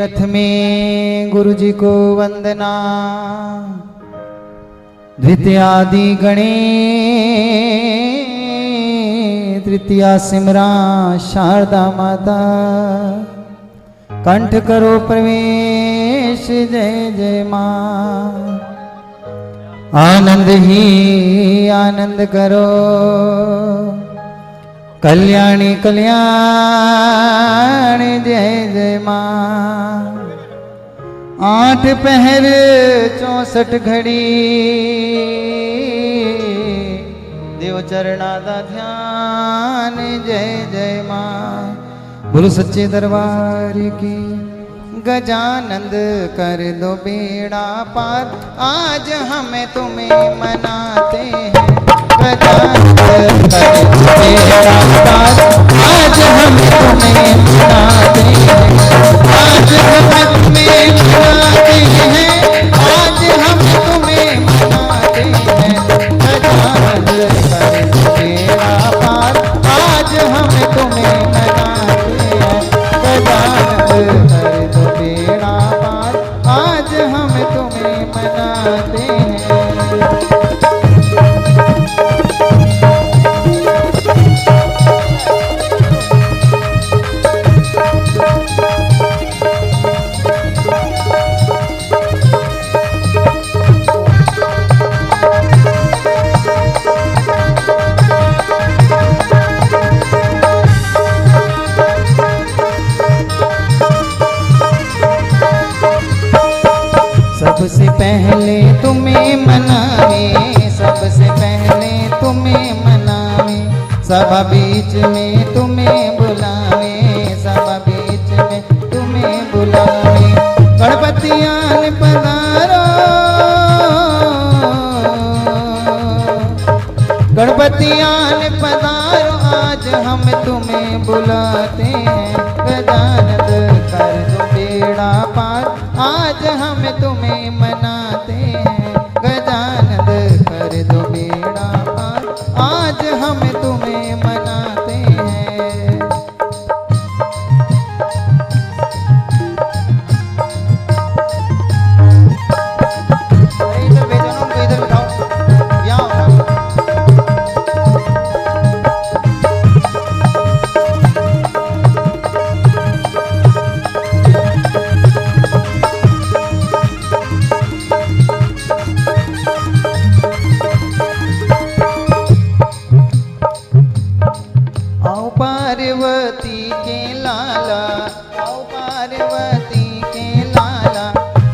प्रथमे गुरु जी को वंदना, द्वितीयादि गणे, तृतीया सिमरा शारदा माता। कंठ करो प्रवेश जय जय माँ। आनंद ही आनंद करो, कल्याणी कल्याणी जय जय माँ। 8 पहर 64 घड़ी, देव चरणादा ध्यान जय जय माँ। बोलो सच्चे दरबार की। गजानंद कर दो बेड़ा पार, आज हमें तुम्हें मनाते हैं। गजानंद कर दो बेड़ा पार, आज हमें तुम्हें मनाते हैं। आज हमें तुम्हें मनाते हैं, आज हमें तुम्हें मनाते हैं। गजानंद कर दो बेड़ा पार, आज हमें तुम्हें मनाते हैं। गजानंद कर दो बेड़ा पार, आज हम तुम्हें मनाते हैं। सबसे पहले तुम्हें मनावे, सबसे पहले तुम्हें मनावे। सभा बीच में तुम्हें बुलावे, सभा बीच में तुम्हें बुलावे। गणपति आन पधारो, गणपति आन पधारो, आज हम तुम्हें बुलाते हैं। गजानंद कर दो बेड़ा पार, आज हम तुम्हें मनाते हैं। गजानंद कर दो बेड़ा पार, आज हम तुम्हें मनाते हैं। इधर भेजो ना, उनको इधर बिठाओ, यहाँ आओ। पार्वती के लाला, आओ पार्वती के लाला।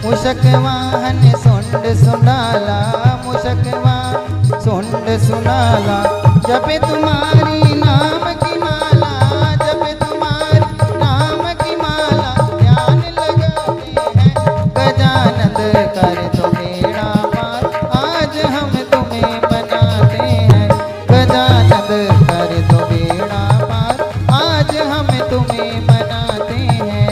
मूषक वाहन सुंड सुंडाला, मूषक वाहन सुंड सुंडाला। जपे तुम्हारी नाम की माला, जपे तुम्हारी नाम की माला, ध्यान लगाते हैं। गजानंद कर दो बेड़ा पार, आज हम तुम्हें मनाते हैं। गजानंद कर दो बेड़ा पार, आज हम तुम्हें मनाते हैं।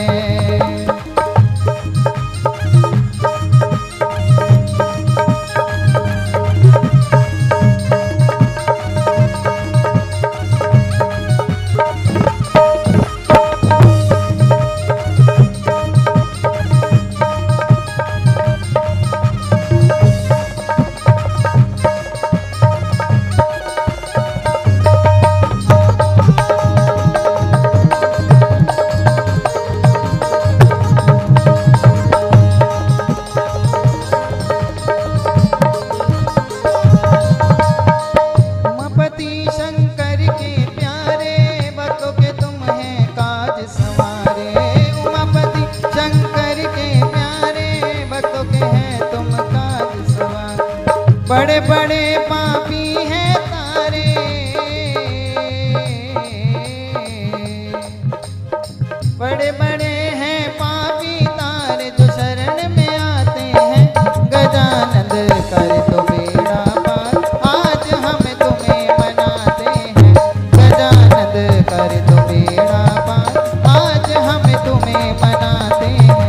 बड़े बड़े पापी हैं तारे, बड़े बड़े हैं पापी तारे, जो शरण में आते हैं। गजानंद कर दो बेड़ा पार, आज हम तुम्हें मनाते हैं। गजानंद कर दो बेड़ा पार, आज हम तुम्हें मनाते हैं।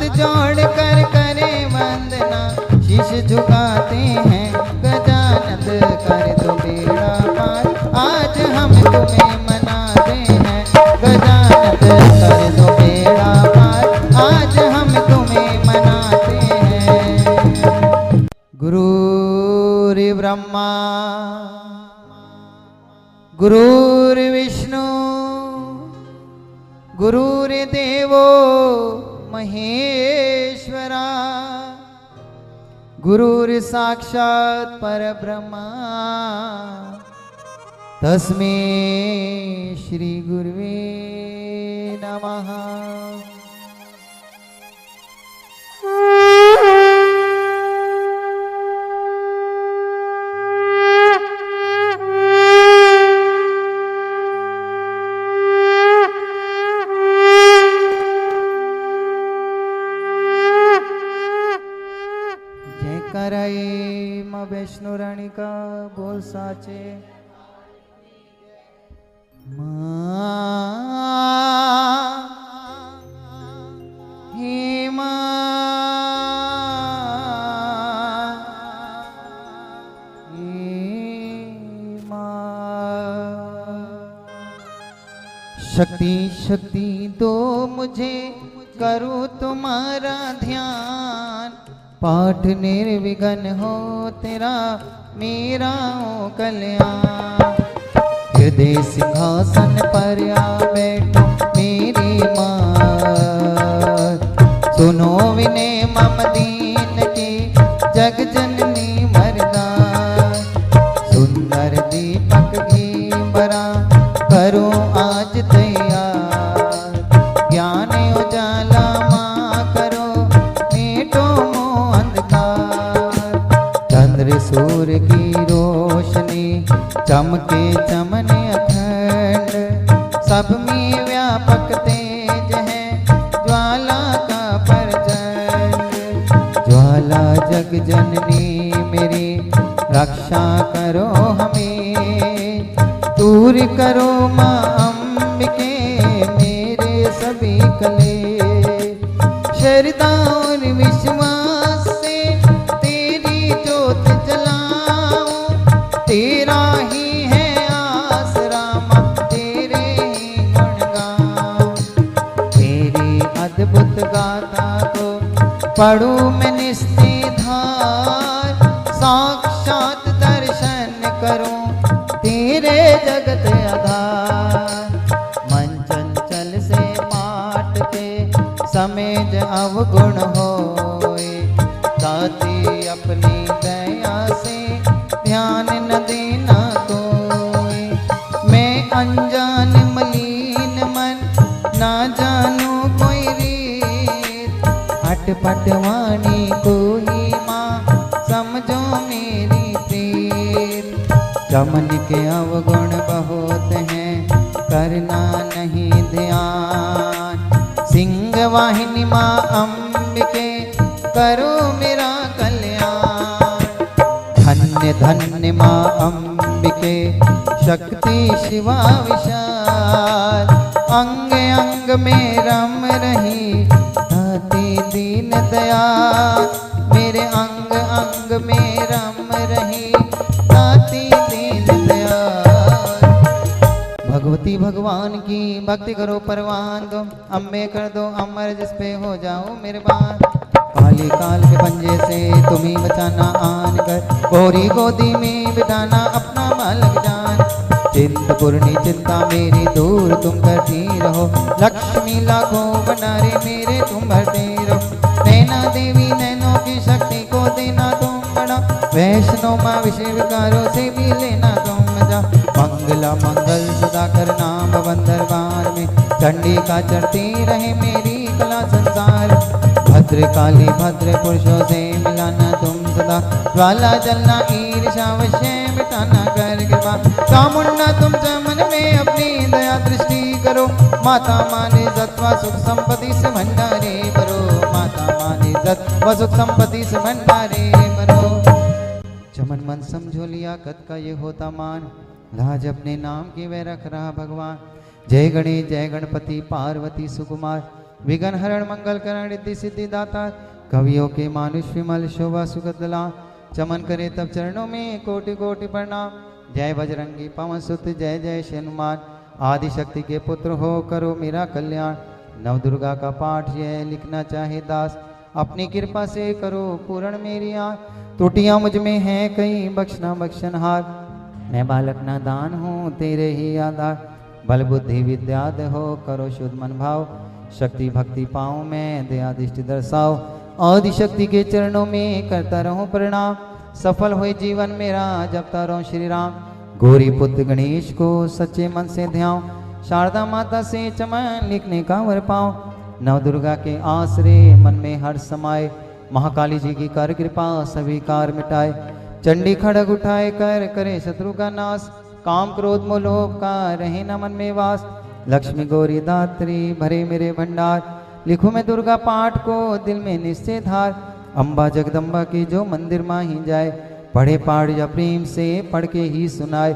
जोड़ कर करे वंदना, शीश झुकाते हैं गजानंद कर दो बेड़ा पार। आज हम तुम्हें मनाते हैं गजानंद कर दो बेड़ा पार। आज हम तुम्हें मनाते हैं। गुरुर्ब्रह्मा गुरुर्विष्णु गुरुर्देवो महेश्वरा, गुरुर्साक्षात् परब्रह्मा, तस्मै श्री गुरुवे नमः। वैष्णो रानी का बोल साचे। शक्ति शक्ति दो मुझे, करूं तुम्हारा ध्यान। पाठ निर्विघ्न हो तेरा मेरा हो कल्याण। हृदय सिंहासन पर आ बैठो मेरी माँ, सुनो विनय मम दीन की जग जननी मर्दान। सुंदर दीपक घी बरा करो आज तैयार। ज्ञान उजाला माँ करो मेटो चंद्र सूर्य की रोशनी चमके चमन अखंड। सब में व्यापक तेज है ज्वाला का प्रचंड। ज्वाला जग जननी मेरी रक्षा करो हमें। दूर करो माँ अम्बिके मेरे सभी कले। श्रद्धा और विश्वास से तेरी ज्योत जलाऊं। तेरा ही है आसरा माँ, तेरे ही गुण गाऊं। तेरी अद्भुत गाथा को पढ़ूं मैं निस्तीधार। साक्षात दर्शन करूं तेरे जगत आधार। मन चंचल से माट के समेज अवगुण होए। दाती अपनी दया से ध्यान न देना कोई। मैं अनजान मलिन मन ना जानू कोई रीत। अटपट वाणी को ही माँ समझो मेरी प्रीत। चमन के अवगुण बहुत हैं करना नहीं ध्यान। सिंह वाहिनी माँ अम्बिके करो मेरा कल्याण। धन्य धन्य माँ अम्बिके शक्ति शिवा विशाल। अंग अंग में रम रही आती दीन दयाल। मेरे अंग अंग में रम रही आती दीन दयाल। भगवती भगवान की भक्ति करो परवान दो। अम्बे कर दो अमर जिस पे हो जाओ मेहरबान। काली काल के पंजे से तुम्हें बचाना आन कर। गोरी गोदी में बिठाना अपना बालक जान। चिंतपूर्णी चिंता मेरी दूर तुम करती रहो। लक्ष्मी लाखों भंडारे मेरे तुम भरते रहो। नैना देवी नैनों की शक्ति को देना तुम बड़ा। वैष्णो माँ विषय विकारों से भी लेना तुम मजा। मंगला मंगल सुधाकर नाम भवन दरबार में। चंडिका चढ़ती रहे मेरी कला संसार। भद्र काली भद्र पुरुषों से मिलाना तुम सदा। ज्वाला जलना ईर्षा वश्य मिटाना कर कृपा। चामुंडा तुम चमन में अपनी दया दृष्टि करो। माता माने सत्वा सुख संपत्ति से भंडारे भरो। माता माने सत्वा सुख संपत्ति से भंडारे भरो। चमन मन समझो लिया कद का ये होता मान। लाज अपने नाम की वे रख रहा भगवान। जय गणेश जय गणपति पार्वती सुकुमार। विघ्न हरण मंगल करण रिद्धि सिद्धि दाता कवियों के मानुष विमल शोभा सुगदला चमन करे तब चरणों में कोटि कोटि प्रणाम। जय बजरंगी पवन सुत जय जय हनुमान आदि शक्ति के पुत्र हो करो मेरा कल्याण। नव दुर्गा का पाठ यह लिखना चाहे दास अपनी कृपा से करो पूर्ण मेरी आँख। त्रुटियां मुझ में हैं कई बख्शना बख्शनहार मैं बालक नादान हूँ तेरे ही आधार। बल बुद्धि विद्या हो करो शुद्ध मन भाव शक्ति भक्ति पाऊँ मैं दया दृष्टि दर्शाओ। आदि शक्ति के चरणों में करता रहूं प्रणाम सफल हुए जीवन मेरा जपता रहूं श्री राम। गौरी पुत्र गणेश को सच्चे मन से ध्याओ शारदा माता से चमन लिखने का वर पाओ। नव दुर्गा के आसरे मन में हर समाये महाकाली जी की कर कृपा सभी कार मिटाए। चंडी खड़ग उठाए कर करे शत्रु का नाश काम क्रोध मोह लोभ का रहे न मन में वास। लक्ष्मी गौरी दात्री भरे मेरे भंडार लिखूं मैं दुर्गा पाठ को दिल में निश्चय धार। अम्बा जगदम्बा की जो मंदिर माही जाए पढ़े पाठ या प्रेम से पढ़ के ही सुनाए।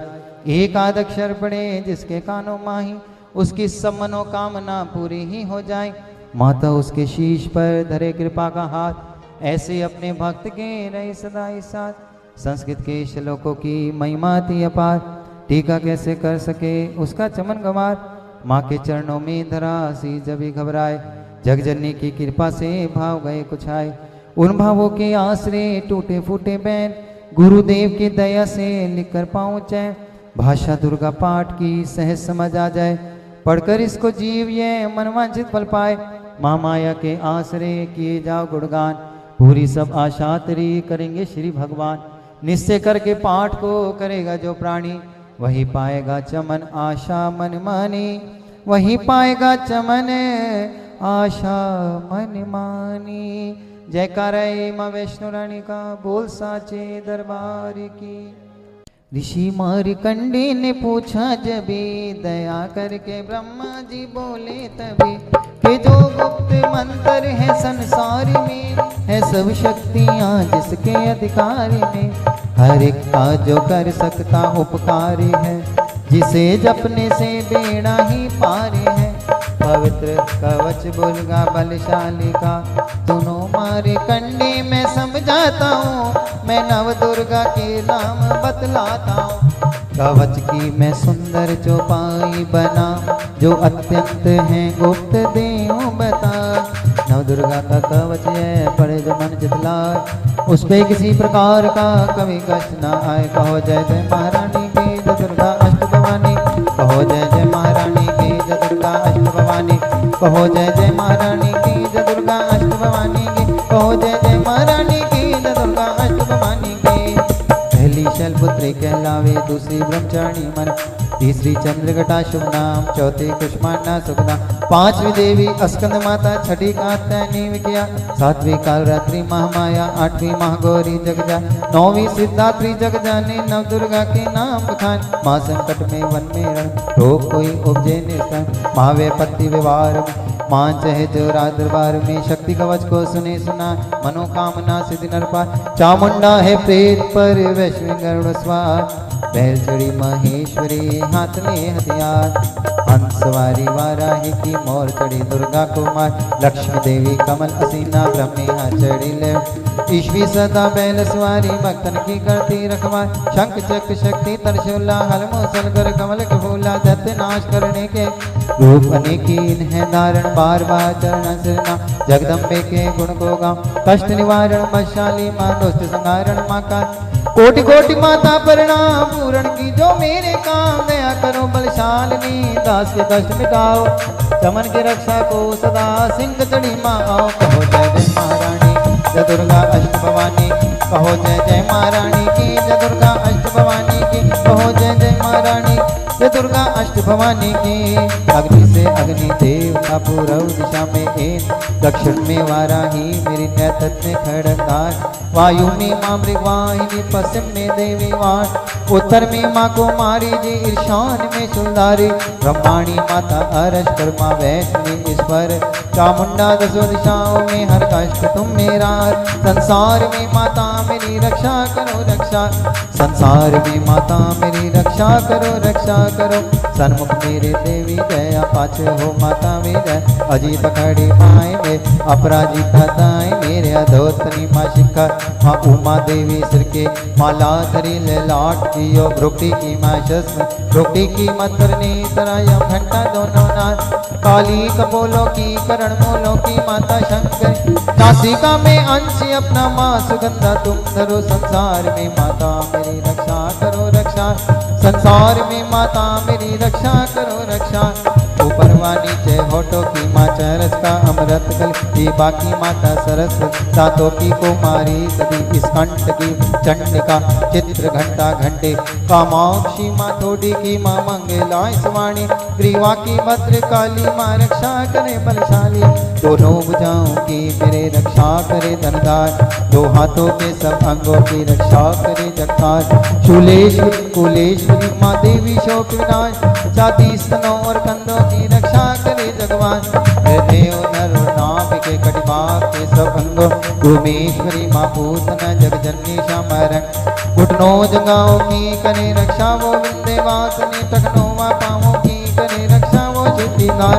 एक आध अक्षर पढ़े जिसके कानों माही उसकी सब मनोकामना पूरी ही हो जाए। माता उसके शीश पर धरे कृपा का हाथ ऐसे अपने भक्त के रहे सदा ही साथ। संस्कृत के श्लोकों की महिमा थी अपार टीका कैसे कर सके उसका चमन गंवार। माँ के चरणों में धरा सी जब भी घबराए जगजननी की कृपा से भाव गए कुछ आए। उन भावों के आसरे टूटे फूटे बैन गुरुदेव की दया से लिख कर पाऊँ चैन। भाषा दुर्गा पाठ की सहज समझ आ जाए पढ़कर इसको जीव ये मनवांछित फल पाए। माँ माया के आसरे किए जाओ गुणगान पूरी सब आशा तेरी करेंगे श्री भगवान। निश्चय करके पाठ को करेगा जो प्राणी वही पाएगा चमन आशा मन मानी वही पाएगा चमन आशा मन मानी। जयकारा माँ वैष्णो रानी का बोल साचे दरबार की। ऋषि मार्कंडे ने पूछा जबी दया करके ब्रह्मा जी बोले तभी कि जो गुप्त मंत्र है संसार में है सब शक्तियाँ जिसके अधिकार में हर एक का जो कर सकता उपकार है जिसे जपने से बेड़ा ही पार है। पवित्र कवच बुर्गा बलशाली का दोनों मारे कंडे में समझाता हूँ मैं नव दुर्गा के नाम बतलाता हूँ। कवच की मैं सुंदर चौपाई बना जो अत्यंत है गुप्त देऊं बता। नव दुर्गा का कवच है पढ़े जो मन जितलाए उस पे किसी प्रकार का कभी कष्ट न आए। कहो जय जय महारानी की जय दुर्गा अष्ट भवानी कहो जय जय महारानी की जय दुर्गा अष्ट भवानी कहो जय जय महारानी की जय दुर्गा अष्ट भवानी की कहो जय जय महारानी की जय दुर्गा अष्ट भवानी की। पहली शैलपुत्री कहलावे दूसरी ब्रह्मचारिणी मन तीसरी चंद्रघटा शुभ नाम चौथी कुष्मांडा सुखना पांचवी देवी अस्कंद माता छठी कात्यायनी विद्या सातवीं कालरात्रि महामाया आठवीं महागौरी जगजा नौवीं सिद्धात्री जगजानी नव दुर्गा के नाम बखान। माँ संकट में वन में रण रोग कोई उपजे निस्तन महावे पत्ति व्यवहार माँ चाहे जो राज दरबार में शक्ति कवच को सुने सुना मनोकामना सिद्धि नरपार। चामुंडा है प्रेत पर वैष्णवी गरुड़ स्वार बैल चढ़ी महेश्वरी हाथ में हथियार। हंसवारी वाराही की मोर चढ़ी दुर्गा कुमार लक्ष्मी देवी कमल असीना ब्रह्मे चढ़ी ले ईश्वी सदा बैल सवारी भक्तन की करती रखवार। शंख चक्र शक्ति तरशूला हल मूसल कर कमल के फूला दत्त नाश करने के रूप अनेकीन है धारण बार बार चरण सिरना जगदम्बे के गुण को गाँव कष्ट निवारण बशाली माँ दुष्ट संहारण माँ का कोटि कोटि माता प्रणाम पूर्ण की जो मेरे काम दया करो बलशालिनी दास के कष्ट मिटाओ चमन की रक्षा को सदा सिंह चढ़ी माँ आओ। कहो जय जय महारानी जय दुर्गा अष्ट भवानी कहो जय जय महारानी की जय दुर्गा अष्ट भवानी की कहो जय जय महारानी जय दुर्गा अष्ट भवानी की। अग्नि से अग्नि देव का पूर्व दिशा में एक दक्षिण में वाराही मेरी नैतत में खड़कार वायु में माँ मृगवाहिनी पश्चिम में देवी वाण उत्तर में माँ कुमारी जी ईशान में सुंदरी ब्रह्माणी माता अरस कर्मा वैष्णवी ईश्वर चामुंडा दसों दिशाओं में हर कष्ट तुम मेरा, संसार में माता मेरी रक्षा करो रक्षा, संसार में माता मेरी रक्षा करो रक्षा करो। सन्मुख मेरे देवी जय, पाछे हो माता विजय, अजीत खड़ी माए में अपराजिता ताए मेरे अधोतनी माँ शिखा, माँ उमा देवी सिर के माला धरी लाट की यो भ्रुक्ति की माँ शस्त्र, भ्रुक्ति की मतरनी तराया घंटा दोनों नाथ, काली कपोलों की करण मूलों की माता शंकर, नासिका में अंश अपना माँ सुगंधा तुम धरो, संसार में माता मेरी रक्षा करो रक्षा, संसार में माता मेरी रक्षा करो रक्षा। ऊपर व नीचे होठों की माँ चरस का अमृत कल की, बाकी माता सरस दांतों की कुमारी सदी, इस कंठ की चंडिका चित्र घंटा घंटे, कामाक्षी माँ थोड़ी की माँ मंगला स्वाणी, ग्रीवा की भद्र काली माँ रक्षा करे बलशाली, दोनों भुजाओं की मेरे रक्षा करे धनदार, दो हाथों के सब अंगों की रक्षा करे जगतार, शूलेश्वरी कुलेश्वरी माँ देवी शोक विनाश, छाती स्तनों और कंधों की रक्षा करे भगवान, देव नर नाभ के कटिभाग के सब अंगों, भूमेश्वरी माँ पूतना जगजननी श्यामरंग, घुटनों जगहों की करे रक्षा वो विंध्यवासिनी, टखनों व पाँवों की करे रक्षा वो सिद्धिदार,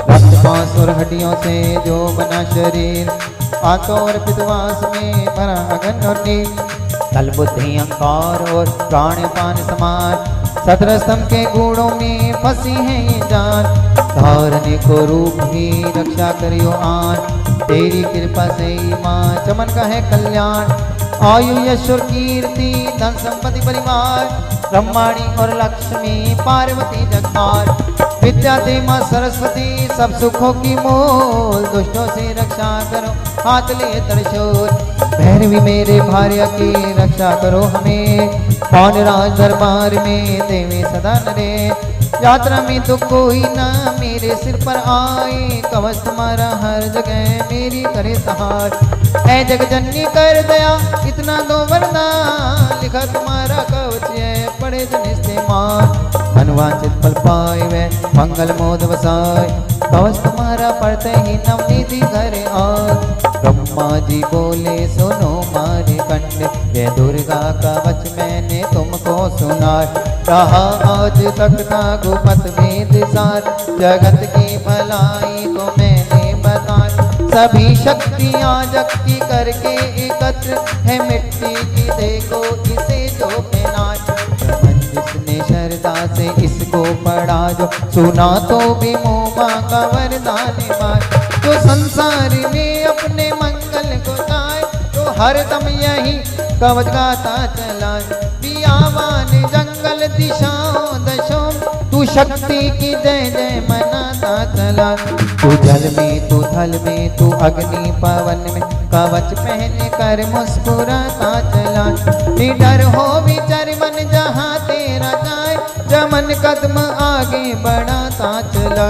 रक्त मांस और हड्डियों से जो बना शरीर, आंखों और पितवास में भरा अगन और नील, तल बुद्धि अहंकार और प्राण पान समान, 17 स्तंभ के गुणों में फंसी है ये जान, धारने को रूप ही रक्षा करियो आन, तेरी कृपा से माँ चमन का है कल्याण, आयु यश और कीर्ति धन संपत्ति परिवार, ब्रह्माणी और लक्ष्मी पार्वती जगतार, विद्या दे माँ सरस्वती सब सुखों की मूल, दुष्टों से रक्षा करो हाथ लिए त्रिशूल, भैरवी मेरे भार्या की रक्षा करो हमें, पौन राज दरबार में देवी सदा नरे, यात्रा में तो कोई ना मेरे सिर पर आए, कवच तुम्हारा हर जगह मेरी करे सहार, ऐ जगजननी कर दया इतना दो वरदान, लिखा तुम्हारा कवच है पड़े जन इस्तेमाल, मनवांचित फल पाए वे मंगल मोद वसाए, कवच तुम्हारा पढ़ते ही नवनीति घर आए, ब्रह्मा जी बोले सुनो मारे कंठ, ये दुर्गा कवच मैंने तुमको सुना, रहा आज तक था गुपत वेद सार, जगत की भलाई को मैंने बताया, सभी शक्तियाँ जगती करके एकत्र है, मिट्टी की देखो इसे जो पहनाए, जिसने श्रद्धा से इसको पढ़ा जो सुना तो भी मोमा का वरदान पाए, तो संसार में अपने मंगल को गाए, तो हरदम यही कवच गाता चला, बियावान जंगल दिशाओं दशों, तू शक्ति की जय जय मनाता चला, तू जल में तू थल में तू अग्नि पवन में, कवच पहन कर मुस्कुराता चला, निडर हो विचर मन जहाँ तेरा जाए, जमन कदम आगे बढ़ाता चला,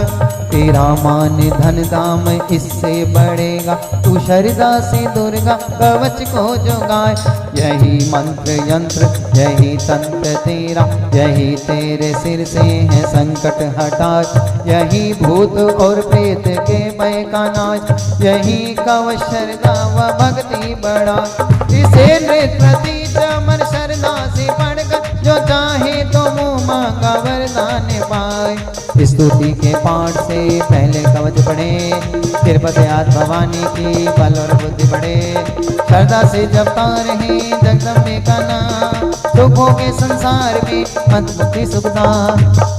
तेरा मान धन दाम इससे बढ़ेगा, तू श्रद्धा से दुर्गा कवच को जोगाए, यही मंत्र यंत्र यही तंत्र तेरा, यही तेरे सिर से है संकट हटाए, यही भूत और प्रेत के भय का नाश, यही कवच श्रद्धा व भक्ति बढ़ा, इसे नृत्य चमन श्रद्धा से बढ़कर, जो चाहे तो मुँह मांगा वरदान पाए, स्तुति के पाठ से पहले कवच पढ़े, कृपा से आज भवानी की बल और बुद्धि बढ़े, श्रद्धा से जपता रहे जगदम्बे का नाम, सुखों के संसार में अंतमुक्ति सुखदा,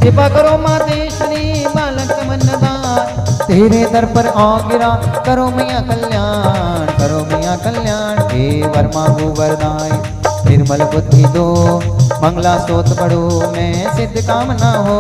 कृपा करो मातेश्वरी बालक तमन्नदार, तेरे दर पर आ गिरा करो मैया कल्याण, करो मैया कल्याण, हे वर मांगू वरदाई, निर्मल बुद्धि दो मंगला स्तोत पढ़ो मैं सिद्ध कामना हो,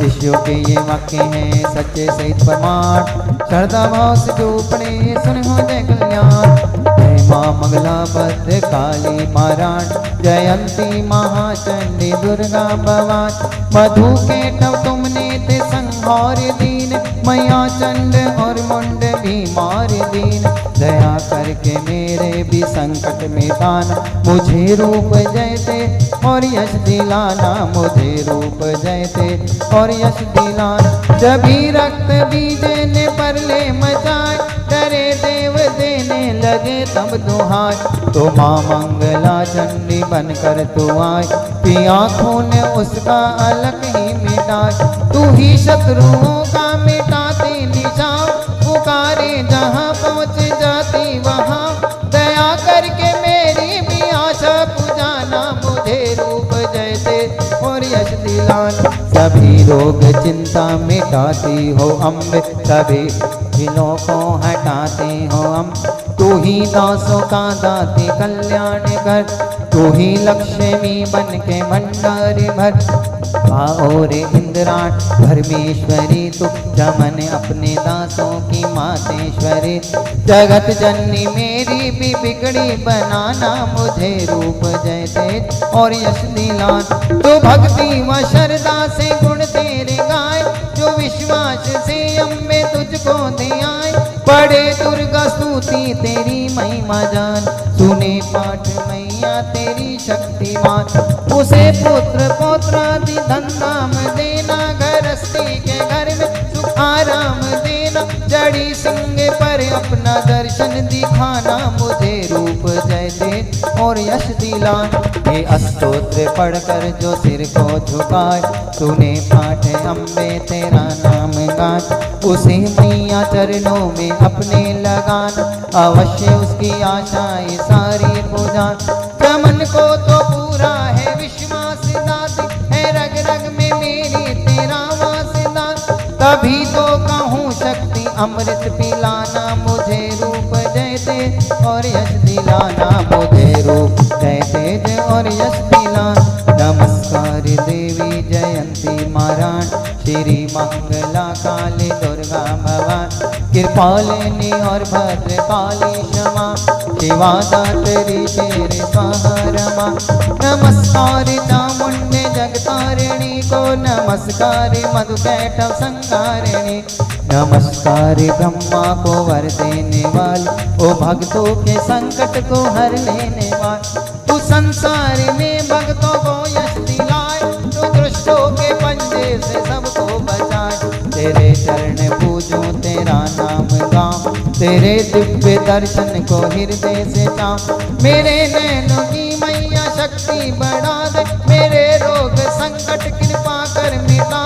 ऋषियों के ये वाक्य हैं सच्चे सहित प्रमाण, श्रद्धा भाव से जो पढ़े सुन हो जय कल्याण, जय माँ मंगला भद्र काली महाराण, जयंती महाचंडी दुर्गा भवान, मधु के तब तुमने ते संहार दीन, मैया चंड और मुंड भी मार दीन, दया करके मेरे भी संकट मिटाना, मुझे रूप जैसे और यश दिलाना, मुझे रूप जैसे और यश दिलाना। जभी रक्त बीज ने परले मचाए, डरे देव देने लगे तब दुहाई, तो माँ मंगला चंडी बनकर तू आए, कि आँखों ने उसका अलग ही मिटाए। तू ही शत्रुओं का मिटाती निशान, पुकारे जहाँ पहुँच जाती वहाँ, दया करके मेरी भी आशा पुजाना, मुझे रूप जैसे और यश दिलाना। सभी रोग चिंता मिटाती हो अम्बे, सभी दिलों को हटाती हो अम्बे, तू ही दासों का दाती कल्याण कर, तू ही लक्ष्मी बन के भंडारी भर। और इंद्राण धर्मेश्वरी तू जमन अपने दासों की मातेश्वरी, जगत जननी मेरी भी बिगड़ी बनाना, मुझे रूप जय तेज और यश दिलाना। तो भक्ति व श्रद्धा से गुण तेरे गाय, जो विश्वास से अम्बे तुझको दे आए, पढ़े दुर्गा स्तुति तेरी महिमा जान, सुने पाठ मैया तेरी शक्तिमान। उसे पुत्र पौत्रादि धन धाम देना, गृहस्थी के घर में सुख आराम देना, जड़ी सिंह पर अपना दर्शन दिखाना, मुझे रूप जय दे और यश दिलाना। ये अस्तोत्र पढ़कर जो सिर को झुकाए, सुने पाठ अम्बे तेरा नाम गाए, उसे मैया चरणों में अपने लगाना, अवश्य उसकी आशाएं सारी पूजा। चमन को तो पूरा है विश्वास दाती, है रग रग में मेरी तेरा वासदान, तभी तो कहूँ शक्ति अमृत पिलाना, मुझे रूप जय तेज और यश दिलाना, मुझे रूप जय तेज और यश दिलाना। नमस्कार देवी जयंती महारानी, श्री मंगला काली दुर्गा भवानी, कृपालिनी और भद्रकाली क्षमा, शिवा दात्री तेरे स्वाहा। नमस्कार चामुंडे जगतारिणी को, नमस्कार मधुकैटभ संहारिणी, नमस्कार ब्रह्मा को वर देने वाली, ओ भक्तों के संकट को हर लेने वाली। तू संसार में भक्तों को यश दिलाए, तो दुष्टों के पंजे से सबको बचाए। तेरे चरण पूजो तेरा नाम गाऊं, तेरे दिव्य दर्शन को हृदय से चाहूं। मेरे नैनों की मैया शक्ति बढ़ा दे, मेरे रोग संकट कृपा कर मिटा,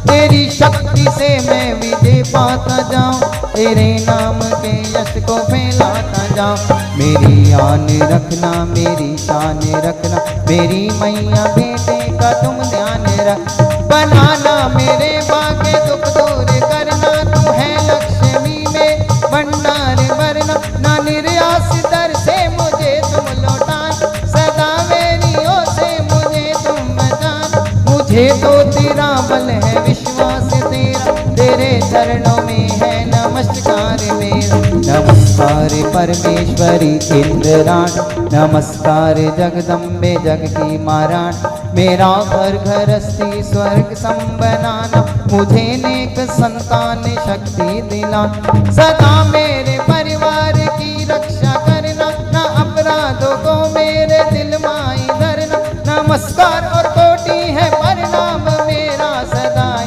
तेरी शक्ति से मैं विजय पाता जाऊं, तेरे नाम के यश को फैलाता जाऊं। मेरी आन रखना, मेरी शान रखना, मेरी मैया बेटे का तुम ध्यान रख, बनाना मेरे बाके दुख दूर करना, तू है लक्ष्मी में भंडार भरना, ना निर्यास दर से मुझे तुम लौटा, सदा मेरी ओर से मुझे तुम बचाना। मुझे तो तेरा बल है विश्वास तेरा, तेरे चरणों में है नमस्कार मेरा। नमस्कार परमेश्वरी इंद्राणी, नमस्कार जगदम्बे जग की महारानी, मेरा घर गृहस्थी स्वर्ग सम बनाना, मुझे नेक संतान शक्ति दिलाना, सदा मेरे परिवार की रक्षा करना, न अपराधों को मेरे दिल माई धरना। नमस्कार और कोटि है प्रणाम मेरा सदाई,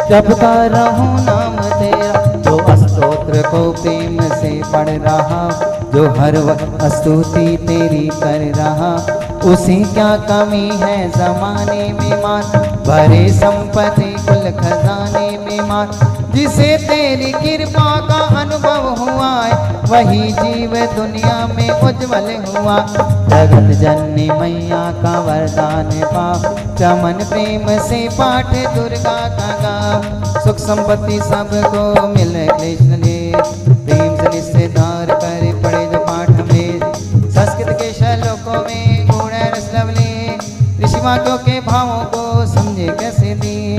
जपता रहूं नाम तेरा, जो स्तोत्र को प्रेम से पढ़ रहा, जो हर वक्त स्तुति तेरी कर रहा, उसे क्या कमी है जमाने में मान, भरे संपत्ति कुल खजाने में मान, जिसे तेरी कृपा का अनुभव हुआ है, वही जीव दुनिया में उज्जवल हुआ। जगत जननी मैया का वरदान पा, चमन प्रेम से पाठ दुर्गा का गा, सुख संपत्ति सबको मिले कृष्ण ने, प्रेम से निस्तार कर पड़े जो पाठ में, संस्कृत के श्लोकों में गुण रस लवली, ऋषि वाक्यों के भावों को समझे कैसे दी,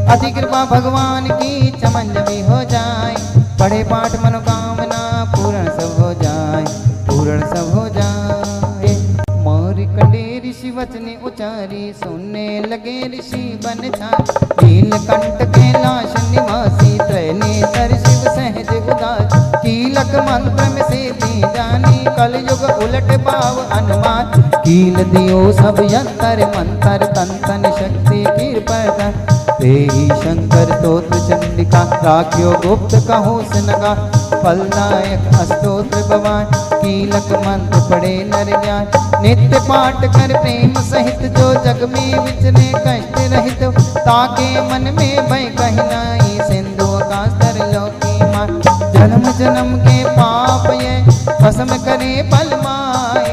अति कृपा भगवान की चमन जमी हो जाए, पढ़े पाठ मनोकामना पूर्ण सब हो जाए, पूर्ण सब हो जाए। मोर कंडे ऋषि वचने उचारी, सुनने लगे ऋषि बन छाए, नीलकंठ कैलाश निवासी, त्रैनेतर शिव सहज उदास, कील कीलक मंत्र में सीधी जानी, कलयुग उलट भाव अनुमान। कील दियो सब यंत्र मंत्र, तन तन शक्ति कीर्पता। तेहि शंकर स्तोत्र चंडिका, राख्यो गुप्त कहो सनगा। फलदायक अस्तोत्र भवान, कीलक मंत्र पढ़े नर ज्ञान। नित्य पाठ कर प्रेम सहित, जो जग में विचरे कष्ट रहित। ताके मन में भय कहि नाई, सिंधु का स्तर लोकी माय। जन्म जन्म के पाप ये भस्म करे बल माए।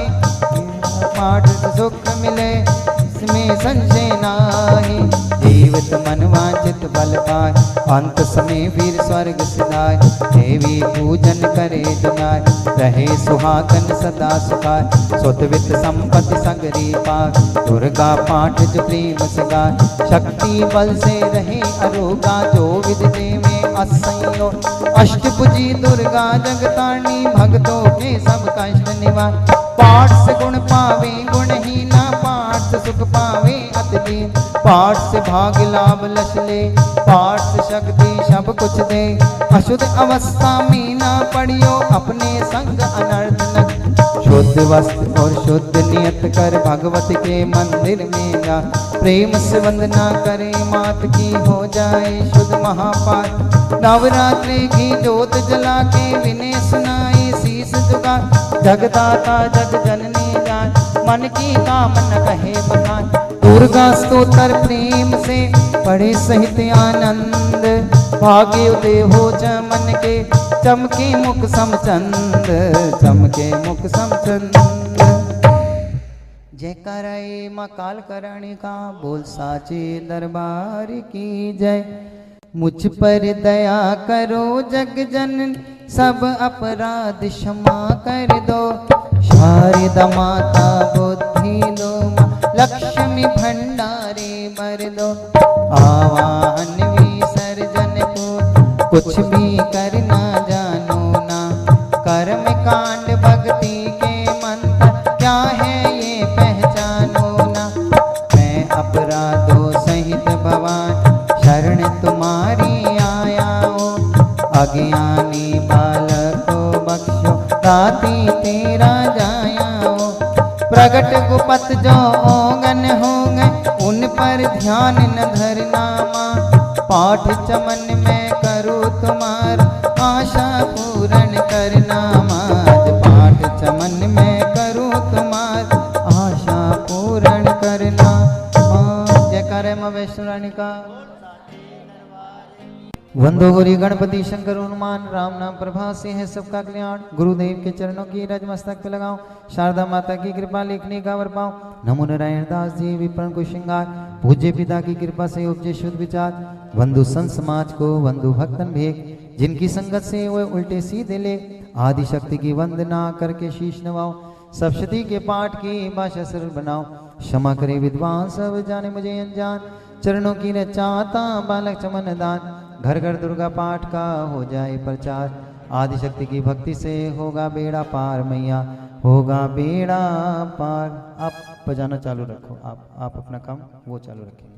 पाठ से सुख मिले इसमें संशय नाही। जीवित मन वांछित बल पाए, अंत समय वीर स्वर्ग सिधाय। देवी पूजन करे जमाय, रहे सुहागन सदा सुखाय। सुत वित्त संपत्ति सगरी पाय, दुर्गा पाठ जो प्रेम से गाय। शक्ति बल से रहे अरोगा, जो विद्य में असंयो। अष्टभुजी दुर्गा जगतारणी, भक्तों के सब कष्ट निवार। पाठ से गुण पावे गुणहीना, पाठ से सुख पावे अति। पाठ से भाग लाभ लश ले, पाठ से शक्ति सब कुछ दे। अशुद्ध अवस्था में ना पड़ियो, अपने संग अनर्थ न। शुद्ध वस्त्र और शुद्ध नियत कर, भगवत के मंदिर में जा। प्रेम से वंदना करे, मात की हो जाए शुद्ध महापाठ। नवरात्रि की जोत जला के विनय सुनाई, शीस झुका। जगदाता जग जननी जान, मन की कामना कहे बखान। दुर्गा स्तोत्र प्रेम से पढ़े सहित आनंद, भाग्य उदय हो चमन के। चमके मुख समचंद, चमके मुख समचंद। जयकारा माँ काल कराणी का, बोल साचे दरबार की जय। मुझ पर दया करो जग जन, सब अपराध क्षमा कर दो। शारदा माता बुद्धि दो, लक्ष्मी भंडारे भर दो। आवाहन विसर्जन को, कुछ भी करना जानो ना। कर्म कांड भक्ति के मंत्र, क्या है ये पहचानो ना। मैं अपराधों सहित भवान, शरण तुम्हारी आया हूँ। अज्ञानी बालक को बख्शो, दाती तेरा जाया हूँ। प्रगट गुपत जो ओगन होंगे, उन पर ध्यान न धरना माँ। पाठ चमन में करूँ तुम्हार, आशा पूर्ण करना माँ। पाठ चमन में करूँ तुम्हार, आशा पूर्ण करना माँ। जयकारा माँ वैष्णो रानी का। वंदो गौरी गणपति शंकर हनुमान, राम नाम प्रभा से है सबका कल्याण। गुरुदेव के चरणों की रज मस्तक पे लगाओ, शारदा माता की कृपा लिखने का वर पाओ। नमो नारायण दास जी विप्रण को श्रृंगार, पूज्य पिता की कृपा से उपजे शुद्ध विचार। वंदु संत समाज को वंदु भक्तन भेग, जिनकी संगत से वो उल्टे सीधे ले। आदि शक्ति की वंदना करके शीश नवाओ, सप्तशती के पाठ की भाषा सरल बनाओ। क्षमा करे विद्वान सब जाने मुझे अनजान, चरणों की रचाता बालक चमन दान। घर घर दुर्गा पाठ का हो जाए प्रचार, आदिशक्ति की भक्ति से होगा बेड़ा पार मैया, होगा बेड़ा पार। आप बजाना चालू रखो, आप अपना काम वो चालू रखेंगे।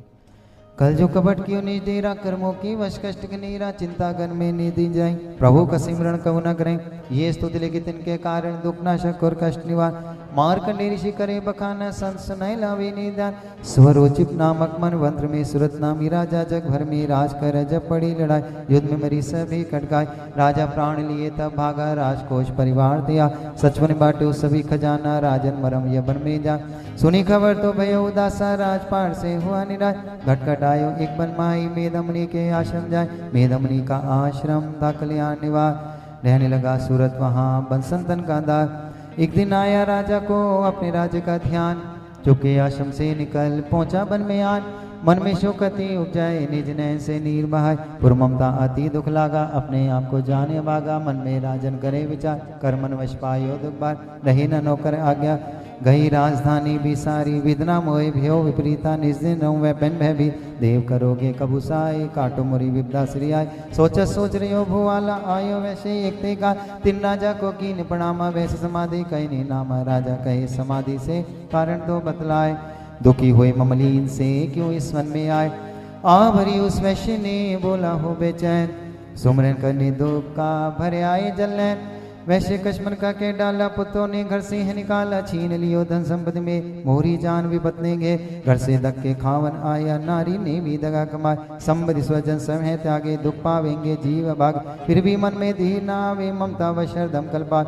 कल जो कपट क्यों नहीं दे रहा, कर्मों की वश कष्ट के नीरा। चिंता घर में नहीं दी जाए, प्रभु का सिमरण कब न करें। ये स्तुति लिखित इनके कारण, दुख नाशक और कष्ट निवार। मार्कंडेय ऋषि करे बखाना, संत सुनाए लावे निदान। स्वरोचित नामक मन मंत्र में सुरत नामी राजा, जग भर में राज कर जब पड़ी लड़ाई। युद्ध में मरी सभी कटकाई, राजा प्राण लिए तब भागा। राजकोष परिवार दिया, सचवन बांटे सभी खजाना। राजन मरम यवन में जा, सुनी खबर तो भयो उदासा। राजपाट से हुआ निराश, घटघट आयो एक बन माई। मेदमनी के आश्रम जाए, मेदमनी का आश्रम था कल्याण निवार। रहने लगा सूरत वहाँ बंसंतन का दार। एक दिन आया राजा को अपने राज्य का ध्यान, चुपके आश्रम से निकल पहुंचा बन में आन। मन में शोकती उपजाए, निज नयन से नीर बहाय। पुर ममता अति दुख लागा, अपने आप को जाने भागा। मन में राजन करे विचार, कर मन वश पायो दुख बार। रही न नौकर आज्ञा, गई राजधानी भी सारी। विदना मोहे भयो विपरीता, निज दिन रहूं वह पेन भय भी। देव करोगे कबू साई, काटो मुरी विपदा श्री आय। सोच रहे भुआला, आयो वैसे एक ते का। तिन राजा को कीन प्रणामा, वैसे समाधि कही नहीं नामा। राजा कहे समाधि से कारण तो बतलाए, दुखी हुए ममलीन से क्यों इस मन में आए। आ भरी उस वैश्य ने बोला हो बेचैन, सुमरन करने दुख का भरे आए जलन। वैश्य कश्मर का के डाला, पुत्रों ने घर से है निकाला, छीन लियो धन संपत्ति में मोहरी जान भी बतनेंगे। घर से धक्के खावन आया, नारी ने भी दगा कमाए, संबंधी स्वजन समय त्यागे, दुख पावेंगे जीव भाग, फिर भी मन में धीर ना आवे, ममता व शरदम कल्पा।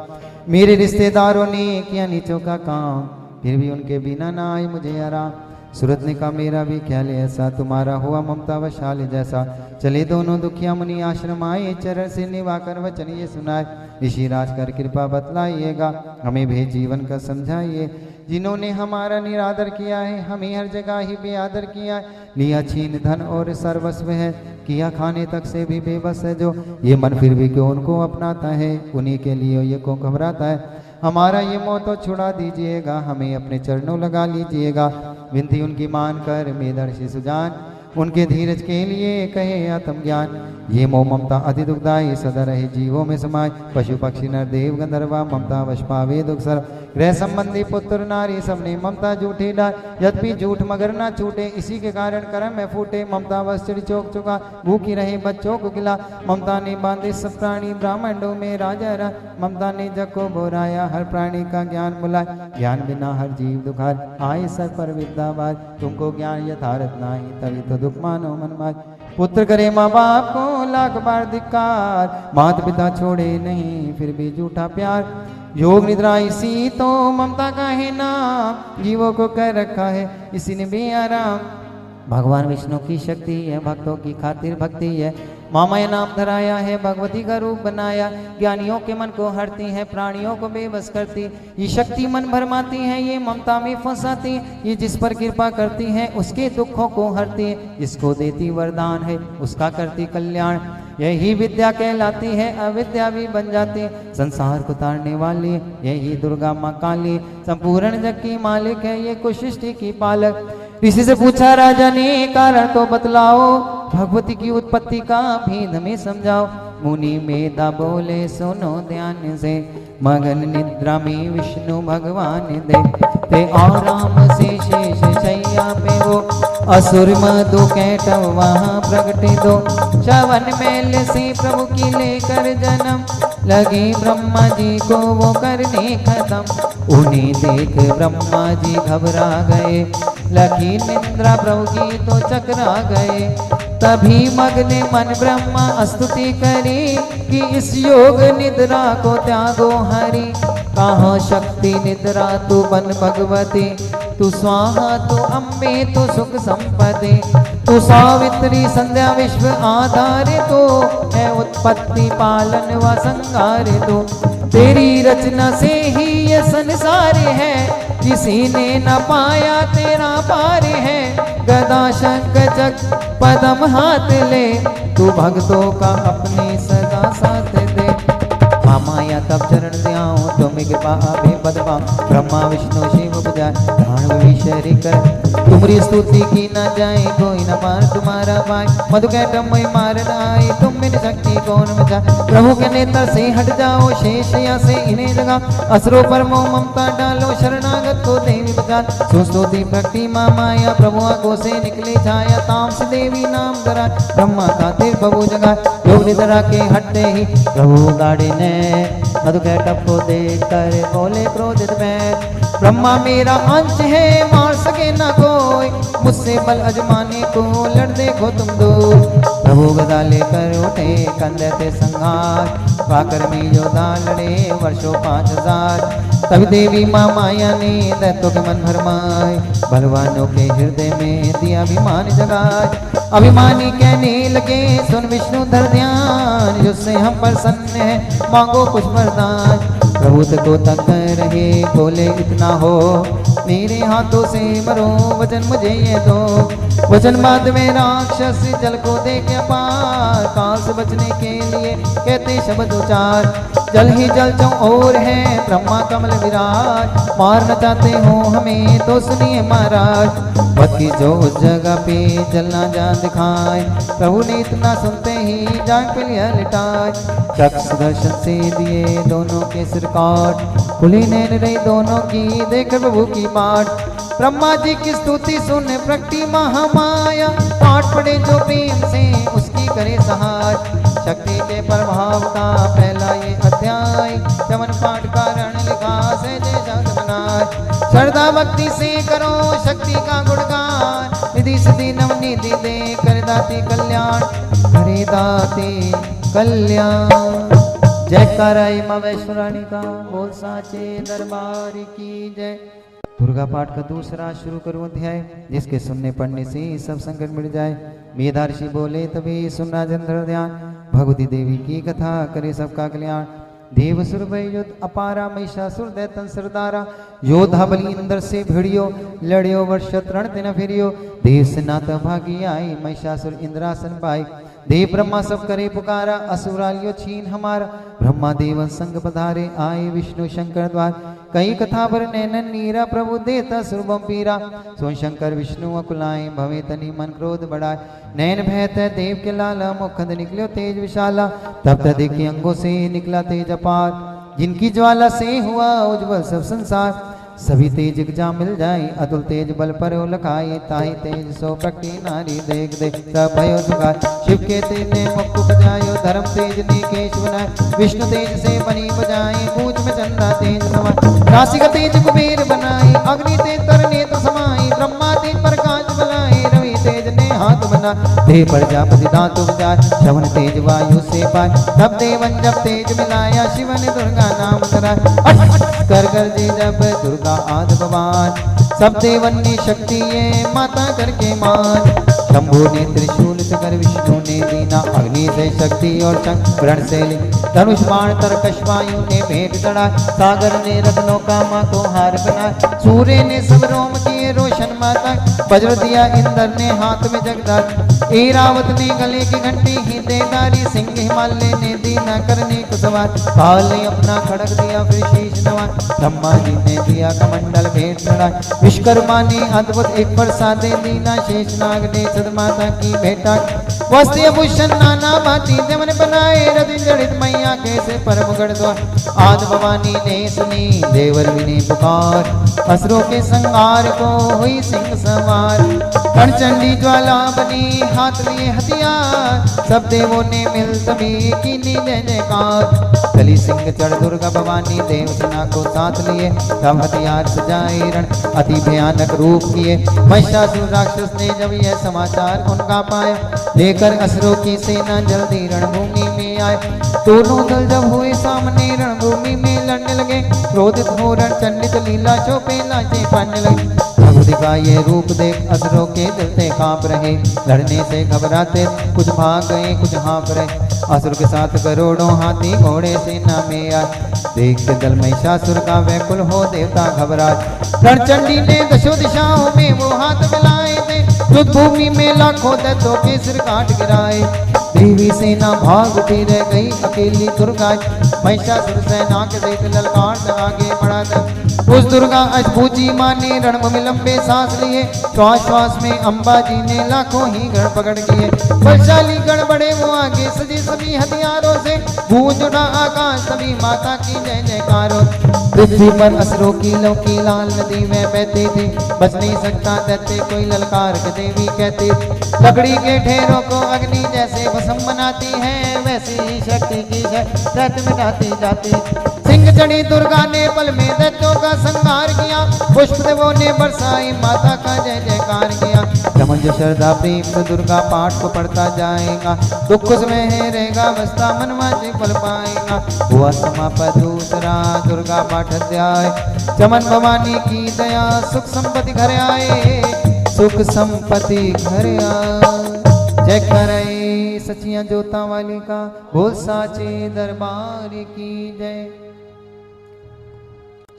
मेरे रिश्तेदारों ने किया नीचों का काम, फिर भी उनके बिना ना आए मुझे आराम। सूरत ने कहा मेरा भी ख्याल ऐसा, तुम्हारा हुआ ममता व शाल जैसा। चले दोनों दुखिया मुनि आश्रम आए, चरण से निभा कर वचन ये सुनाए। ऋषि राज कर कृपा बतलाइएगा, हमें भी जीवन का समझाइए। जिन्होंने हमारा निरादर किया है, हमें हर जगह ही बेआदर किया है। लिया छीन धन और सर्वस्व है, किया खाने तक से भी बेबस है जो। ये मन फिर भी क्यों उनको अपनाता है, उन्हीं के लिए ये क्यों घबराता है। हमारा ये मोह तो छुड़ा दीजिएगा, हमें अपने चरणों लगा लीजिएगा। विनती उनकी मान कर मेदर्शी सुजान, उनके धीरज के लिए कहे आत्म ज्ञान। ये मोह ममता अति दुखदायी, सदा रहे जीवों में समाये। पशु पक्षी नर देव गंधर्वा, ममता वश पावे दुख सर। गृह संबंधी पुत्र नारी, सबने ममता झूठी डाल। यद्यपि झूठ मगर ना छूटे, इसी के कारण कर्म में फूटे। ममता वश चिड़ चौक चुका, भूखी रहे बच्चों को खिला। ममता ने बांधे सब प्राणी, ब्राह्मणों में राजा रहा। ममता ने जग को बोराया, हर प्राणी का ज्ञान बुलाया। ज्ञान बिना हर जीव दुखार, आए सर पर विद्यावाद। तुमको ज्ञान यथार्थ नाही, तभी तो दुख मानो मन मार। पुत्र करे माँ बाप को लाख बार धिक्कार, माता पिता छोड़े नहीं फिर भी झूठा प्यार। योग निद्रा इसी तो ममता का है नाम, जीवों को कह रखा है इसी ने भी आराम। भगवान विष्णु की शक्ति है, भक्तों की खातिर भक्ति है। मामाया नाम धराया है, भगवती का रूप बनाया। ज्ञानियों के मन को हरती है, प्राणियों को बेबस करती। ये शक्ति मन भरमाती है, ये ममता में फंसाती। ये जिस पर कृपा करती है, उसके दुखों को हरती है। जिसको देती वरदान है, उसका करती कल्याण। यही विद्या कहलाती है, अविद्या भी बन जाती। संसार को तारने वाली यही दुर्गा माँ काली। संपूर्ण जग की मालिक है, ये कुछ सृष्टि की पालक। ऋषि से पूछा राजा ने, कारण तो बतलाओ, भगवती की उत्पत्ति का भेद में समझाओ। मुनि मेधा बोले सुनो ध्यान से, मगन निद्रा में विष्णु भगवान देखते आराम से शेष शैया पे वो। असुर मधु कैटव वहाँ प्रगटे दो, श्रवण मेल से प्रभु की लेकर जन्म। लगे ब्रह्मा जी को वो करने खत्म, उन्हें देख ब्रह्मा जी घबरा गए। लगी निंद्रा प्रभु की तो चकरा गए। तभी मग्न मन ब्रह्मा स्तुति करे, कि इस योग निद्रा को त्यागो हरि। कहाँ शक्ति निद्रा तू बन भगवती, तू स्वाहा तू अम्बे तू सुख संपदे। तू सावित्री संध्या विश्व आधार, तो है उत्पत्ति पालन व संहार। तो तेरी रचना से ही ये संसार है, किसी ने न पाया तेरा पार है। गदा शंख चक्र पदम हाथ ले, तू भक्तों का अपनी सदा साथ दे। माया तब चरण ध्याओ, तुम कृपा आवे बदवा। ब्रह्मा विष्णु शिव बुझाए, प्राण विषय कर। तुम्हारी स्तुति की न जाए, कोई न पार तुम्हारा पाए। मधु कैटम में मार आए, तुम मेरी शक्ति कौन बचा। प्रभु के नेत्र से हट जाओ, शेष या से इन्हें लगा। असुरों पर मोह ममता डालो, शरणागत को देवी बचा। सुस्तुति भक्ति माँ माया, प्रभु आंखों से निकले छाया। तामस देवी नाम धरा, ब्रह्मा का तिर प्रभु जगा। योग निद्रा के हटते ही प्रभु गाड़े ने, मधु कैटव को देख कर बोले क्रोधित में। ब्रह्मा मेरा अंश है, मार सके न कोई। मुझसे बल अजमाने को लड़ देखो तुम दो। प्रभु गदा लेकर उठे, कंधे थे संहार। पाकर में योद्धा लड़े वर्षों 5000। तभी देवी माँ माया ने दैत्यों के मन भरमाए। बलवानों के हृदय में दिया अभिमान जगाए। अभिमानी कहने लगे सुन विष्णु धर ध्यान, जिससे हम प्रसन्न है मांगो कुछ वरदान। प्रभु को तक रहे बोले इतना हो, मेरे हाथों से मरो वचन मुझे ये दो। वचन बाद में राक्षस जल को दे के पार, काल से बचने के लिए कहते शब्द उचार। जल ही जल चौ और है ब्रह्मा कमल विराज, मारना चाहते हो हमें तो सुनिए महाराज। बत्ती जो उस जगह पे जलना जान दिखाए, प्रभु ने इतना सुनते ही जान पे लिया लिटाए। चक्ष दर्शन से दिए दोनों के सिर काट, खुली नैन रही दोनों की देख प्रभु की बाट। ब्रह्मा जी की स्तुति सुन प्रकटी महामाया, पाठ पड़े जो प्रेम से उसकी करे सहाय। शक्ति के प्रभाव का पहला ये अध्याय, वृंदावन पाठ का रण लिखा सहज जगत बनाए। श्रद्धा भक्ति से करो शक्ति का गुणगान, निधि सिद्धि नवनिधि दे कर दाते कल्याण, करे दाते कल्याण। जयकाराई मां वैश्वरानी का, बोल साचे दरबार की जय। दुर्गा पाठ का दूसरा शुरू करूं अध्याय, जिसके सुनने पढ़ने से सब संकट मिट जाए। मेधार्षि बोले तभी सुनना चंद्र ध्यान, भगवती देवी की कथा करे सबका कल्याण। देवसुर युद्ध अपारा, महिषासुर दैतन सरदारा, योद्धा बलि इंद्र से भिड़ियो, लड़ियो वर्ष तरण दिन फिरियो। देव से नाथ भागी आई, महिषासुर इंद्रासन पाई। देव ब्रह्मा सब करे पुकारा, असुरालियो छीन हमारा। ब्रह्मा देव संग पधारे, आए विष्णु शंकर द्वार। कई कथा पर नैनन नीरा, प्रभु देता सुरभम पीरा। सोन शंकर विष्णु अकुलाए, भवे तनि मन क्रोध बढ़ाए। नैन भयत देव के लाला, मुखद निकलो तेज विशाला। तब देखी अंगों से निकला तेज अपार, जिनकी ज्वाला से हुआ उज्ज्वल सब संसार। सभी तेज जा मिल जाए, अतुल तेज बल पर लखाए। ताहि तेज सो प्रकटी नारी, देख देख सब भयो सुखाए। शिव के तेज ने मुख बजायो, धर्म तेज ने केश बनाए। विष्णु तेज से बनी बजाए, पूज में चंदा तेज समाए। राशि का तेज कुबेर बनाए, अग्नि तेज कर नेत्र समाए। ब्रह्मा तेज प्रकाश बनाए, रवि तेज ने हाथ बना। देव प्रजापति दांत उपजाए, श्रवण तेज वायु से पाए। तब देवन जब तेज मिलाया, शिव ने दुर्गा नाम धराया। कर जी जब दुर्गा आद भवान, सब देवन ने शक्ति ये माता करके मान। शंभु ने त्रिशूल कर, विष्णु ने दीना अग्नि से शक्ति और शंकरण से ली। धनुष बाण तरकश वायु ने भेंट चढ़ा, सागर ने रत्नों का माँ को हार बनाया। सूर्य ने सब रोम किए रोशन माता, वज्र दिया इंद्र ने हाथ में जगदार। ऐरावत ने गले की घंटी ही देदारी, सिंह हिमालय ने दीना करने को सवार। काल ने अपना खड़क दिया फिर शीश नवा, ब्रह्मा जी ने दिया कमंडल भेंट चढ़ा। विश्वकर्मा ने अद्भुत एक प्रसाद दीना, शेषनाग ने सदमाता की भेंटा। वस्त्र भूषण नाना भांति देवन बनाए, रवि जड़ित मैया कैसे परम गढ़ द्वार। आद भवानी ने सुनी देवरवि ने पुकार, असुरों के संहार को हुई सिंह सवार। रणचंडी ज्वाला बनी हाथ लिए हथियार, सब देवों ने मिल तभी की जय जयकार। चली सिंह चढ़ दुर्गा भवानी, देव सेना को साथ लिए। तब हथियार सजाए रण अति भयानक रूप किए। महिषासुर राक्षस ने जब यह समाचार उनका पाया, लेकर असुरों की सेना जल्दी रणभूमि में आए। दोनों दल जब हुए सामने रणभूमि में लड़ने लगे, क्रोधित हो रणचंडित लीला चौपे लाचे पाने लगे। भगवती का ये रूप देख असुरों के दिल से कांप रहे, लड़ने से घबराते कुछ भाग गए कुछ हाँप रहे। असुर के साथ करोड़ों हाथी घोड़े सेना में आए, देख के दल महिषासुर का व्याकुल हो देवता घबराए। रणचंडी ने दशों दिशाओं में वो हाथ मिलाए थे, युद्ध भूमि में लाखों दैत्यों के सिर काट गिराए। देवी सेना भागती रह गई अकेली दुर्गा, महिषासुर सेना के सहित ललकार आगे बढ़ा था। उस दुर्गा अष्टभुजी मां ने रणभूमि लंबे सांस लिए, श्वास श्वास में अम्बा जी ने लाखों ही गण पकड़ किए। बलशाली गण बड़े वो आगे सजे सभी हथियारों से, गूंज उठा आकाश सभी माता की जय जयकारो। पृथ्वी पर असुरों की लौकी लाल नदी में बहती थी, बच नहीं सकता दैत्य कोई ललकार के देवी कहती। लकड़ी के ढेरों को अग्नि जैसे भस्म बनाती है, वैसी ही शक्ति की जय दैत्य मिटाती जाती। सिंह चढ़ी दुर्गा ने पल में दैत्यों का संहार किया, पुष्प देवों ने बरसाई माता का जय जयकार किया। जमन जो श्रद्धा प्रेम से दुर्गा पाठ को पढ़ता जाएगा, दुख उसमें है रहेगा बसता मनवा से फल पाएगा। हुआ समापन दूसरा दुर्गा पाठ अध्याय, चमन भवानी की दया सुख संपत्ति घर आए, सुख संपत्ति घर आए। जय करे सचिया जोता वाली का, बोल साचे दरबार की जय।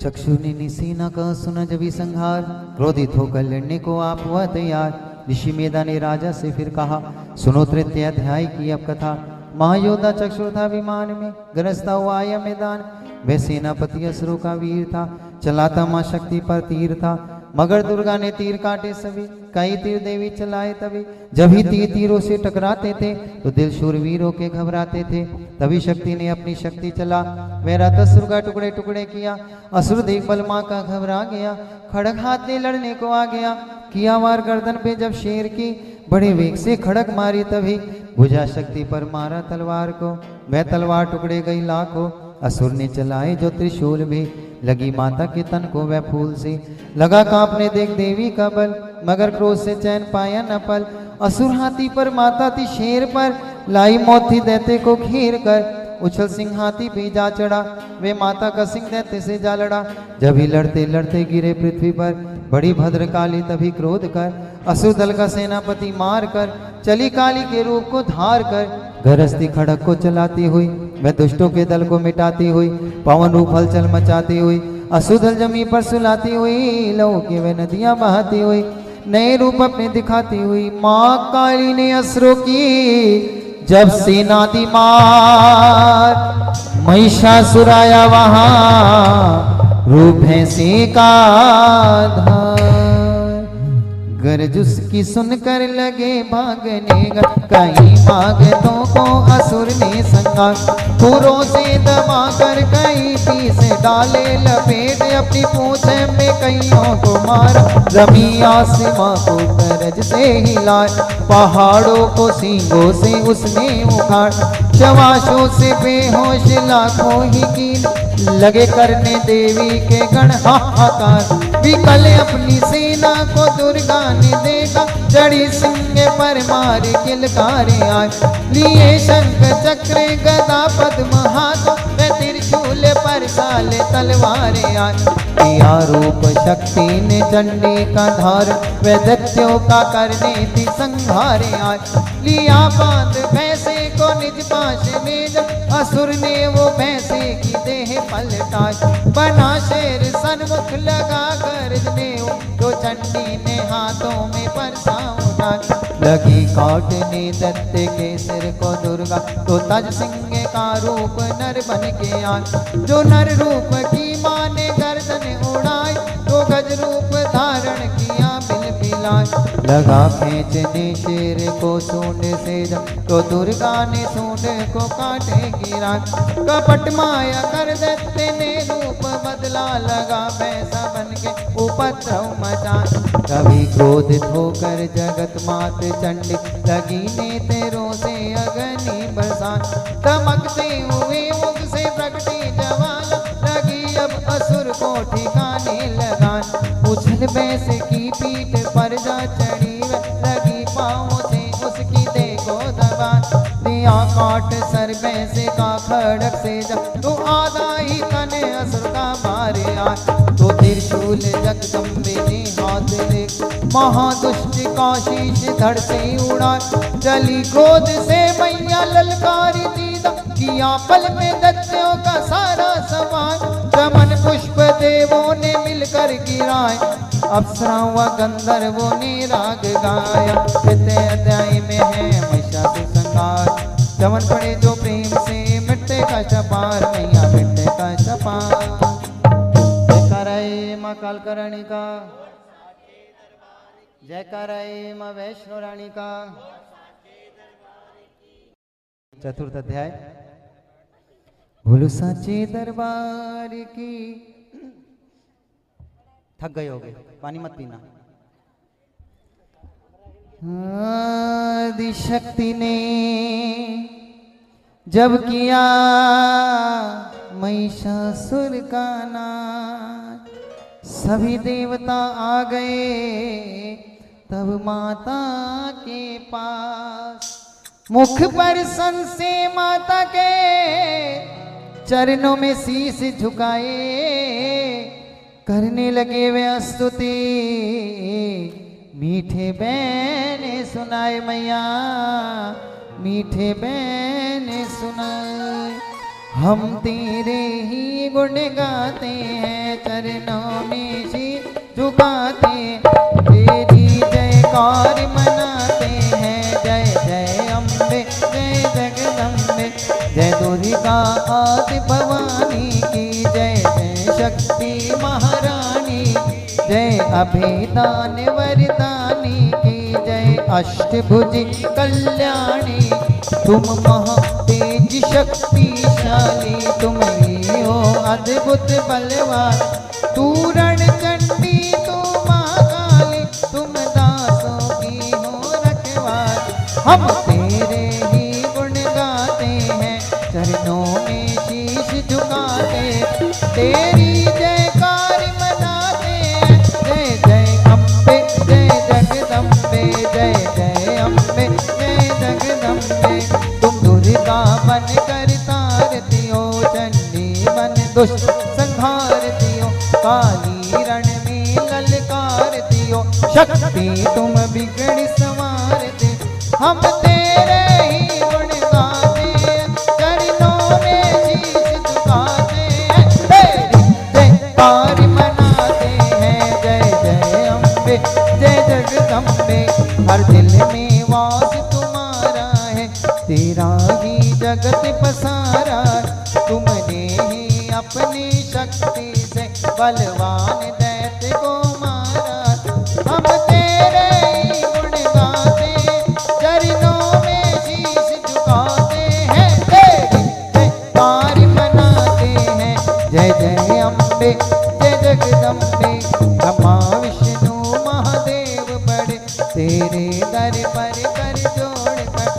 चक्षुने निसीना का सुना जभी संहार, क्रोधित होकर लड़ने को आप हुआ तैयार। ऋषि मेधा ने राजा से फिर कहा, सुनो तृतीय अध्याय की अब कथा। महायोद्धा चक्षुर था विमान में, गरजता हुआ आया मैदान। वह सेनापति असुरों का वीर था, चलाता मां शक्ति पर तीर था। मगर दुर्गा ने तीर काटे सभी, कई तीर देवी चलाए तभी। जब ही तीर तीरों से टकराते थे तो दिल शूरवीरों के घबराते थे। तभी शक्ति ने अपनी शक्ति चला, वह रथ असुर का टुकड़े टुकड़े किया। असुर देख बलमा का घबरा गया, खड़ग हाथ ले लड़ने को आ गया। किया वार गर्दन पे जब शेर की, बड़े वेग से खड़ग मारी तभी। भुजा शक्ति पर मारा तलवार को, वह तलवार टुकड़े गई लाखों। असुर ने चलाए जो त्रिशूल भी, लगी माता के तन को वह फूल से। लगा कांपने देख देवी का बल, मगर क्रोध से चैन पाया न पल। असुर हाथी पर, माता थी शेर पर, लाई मौत थी दैत्य को घेर कर। उछल सिंह हाथी पे जा चढ़ा, वे माता का सिंह दैत्य से जा लड़ा। जब ही लड़ते लड़ते गिरे पृथ्वी पर, बड़ी भद्र काली तभी क्रोध कर। असुर दल का सेनापति मार कर, चली काली के रूप को धार कर। गरजती खड़क को चलाती हुई, वह दुष्टों के दल को मिटाती हुई। पवन रूप हलचल मचाती हुई, असुर दल जमी पर सुलाती हुई। लहू की वे नदियां बहाती हुई, नए रूप अपने दिखाती हुई। माँ काली ने असुरों की जब सेना दी मार, महिषासुर आया वहां रूप भैंसे का धार। गरज उसकी सुनकर लगे भागने, कई भागतों को असुर ने संगा। खुरों से दबा कर कई पीस डाले, लपेट अपनी पूंछ में कईयों को मारा। जमी आसमां को गरज से हिलाए, पहाड़ों को सींगों से उसने उखाड़। शवाशों से बेहोश लाखों ही कील, लगे करने देवी के गण हाहाकार। विकल अपनी सेना को दुर्गा ने देखा, चढ़ी सिंह पर मार किलकारे आए। लिए शंख चक्र गदा पद्म हाथ, वे त्रिशूल पर साल तलवारें आए। किया रूप शक्ति ने चंडी का धार, वे दैत्यों का करने थी संहारे आए। लिया बांध भैंसे को निज पाश में, असुर ने वो भैंसे की देह पलटाई। बना शेर सन्मुख लगा गरजने, तो चंडी ने हाथों में परसा उठाई। लगी काटने दैत्य के सिर को दुर्गा, तो तज सिंह का रूप नर बन के आए। जो नर रूप की मां ने गर्दन उड़ाई, तो गज रूप धारण किया बिलबिलाए। लगा खींचने शेर को सूंड से, तो दुर्गा ने सूंड को काटे गिरा। कपट माया कर दैत्य ने रूप बदला, लगा भैंसा बन के उपद्रव मचा। कभी क्रोधित होकर जगत मात चंडी, लगी ने तेरों से अग्नि बरसा। दमकते हुए मुख से प्रगटी ज्वाला, लगी अब असुर को ठिकाने लगा। उछल भैंस की पीठ पर जा चढ़ी, लगी पाँव से उसकी देखो दबा। दिया काट सर भैंसे का खड़क से जा, तो आधा ही तने असुर का मारे आ। तो त्रिशूल जगदम्बे ने हाथ ले, महादुष्ट का शीश धड़ से उड़ा। चली क्रोध से मैया ललकारी दीदा, किया पल में दैत्यों का सारा सवार। चमन पुष्प देवों ने मिलकर गिराए, अप्सराओं व गंधर्वों ने राग गाया। तृतीय अध्याय में है महिषासुर संहार। चमन पड़े जो प्रेम से, मिटते कष्ट पार, मैया मिटते कष्ट पार। जयकाराय माँ कालका रानी का, जयकाराय माँ वैष्णो रानी का। चतुर्थ अध्याय। बोलो साचे दरबार की। थक गए होगे, पानी मत पीना। आदिशक्ति ने जब किया महिषासुर का नाश, सभी देवता आ गए तब माता के पास। मुख पर सन से माता के चरणों में शीश झुकाए, करने लगे वे स्तुति मीठे बैने सुनाए। मैया मीठे बैने सुनाए, हम तेरे ही गुण गाते हैं, चरणों में शीश झुकाते हैं, तेरी जयकार मनाते हैं। जय जय अम्बे जय जगदम्बे, जय दुर्गा आदि भवानी की जय। जय शक्ति महारानी, जय अभिदान वरदानी की जय। अष्टभुज कल्याणी, तुम महातेज शक्तिशाली, तुम ही हो अद्भुत बलवान। तू रण चंडी तू महाकाली, तुम दासों की हो रखवार। हम तेरे ही गुण गाते हैं, चरणों में शीश झुका गाते, तेरी जयकार मनाते हैं। जय जय अम्बे जय जगदम्बे, जय जय अम्बे जय जगदम्बे। तुम दुर्गा बन कर तारती हो, चंडी बन दुष्ट संहारती हो, काली रण में ललकारती हो, शक्ति तुम बिगड़ संवारती। हम तेरे ही गुण गाते, चरणों में शीश झुकाते हैं, तेरी जयकार मनाते हैं। जय जय अम्बे जय जगदम्बे, हर दिल में वास तुम्हारा है, तेरा ही जगत पसारा। तुमने ही अपनी शक्ति से बलवान दैत्य को मारा। हम तेरे ही गुण गाते, चरणों में शीश झुकाते हैं, तेरी जयकार मनाते हैं। जय जय अम्बे जय जगदम्बे, ब्रह्मा विष्णु महादेव बड़े, तेरे दर पर कर जोड़ कर,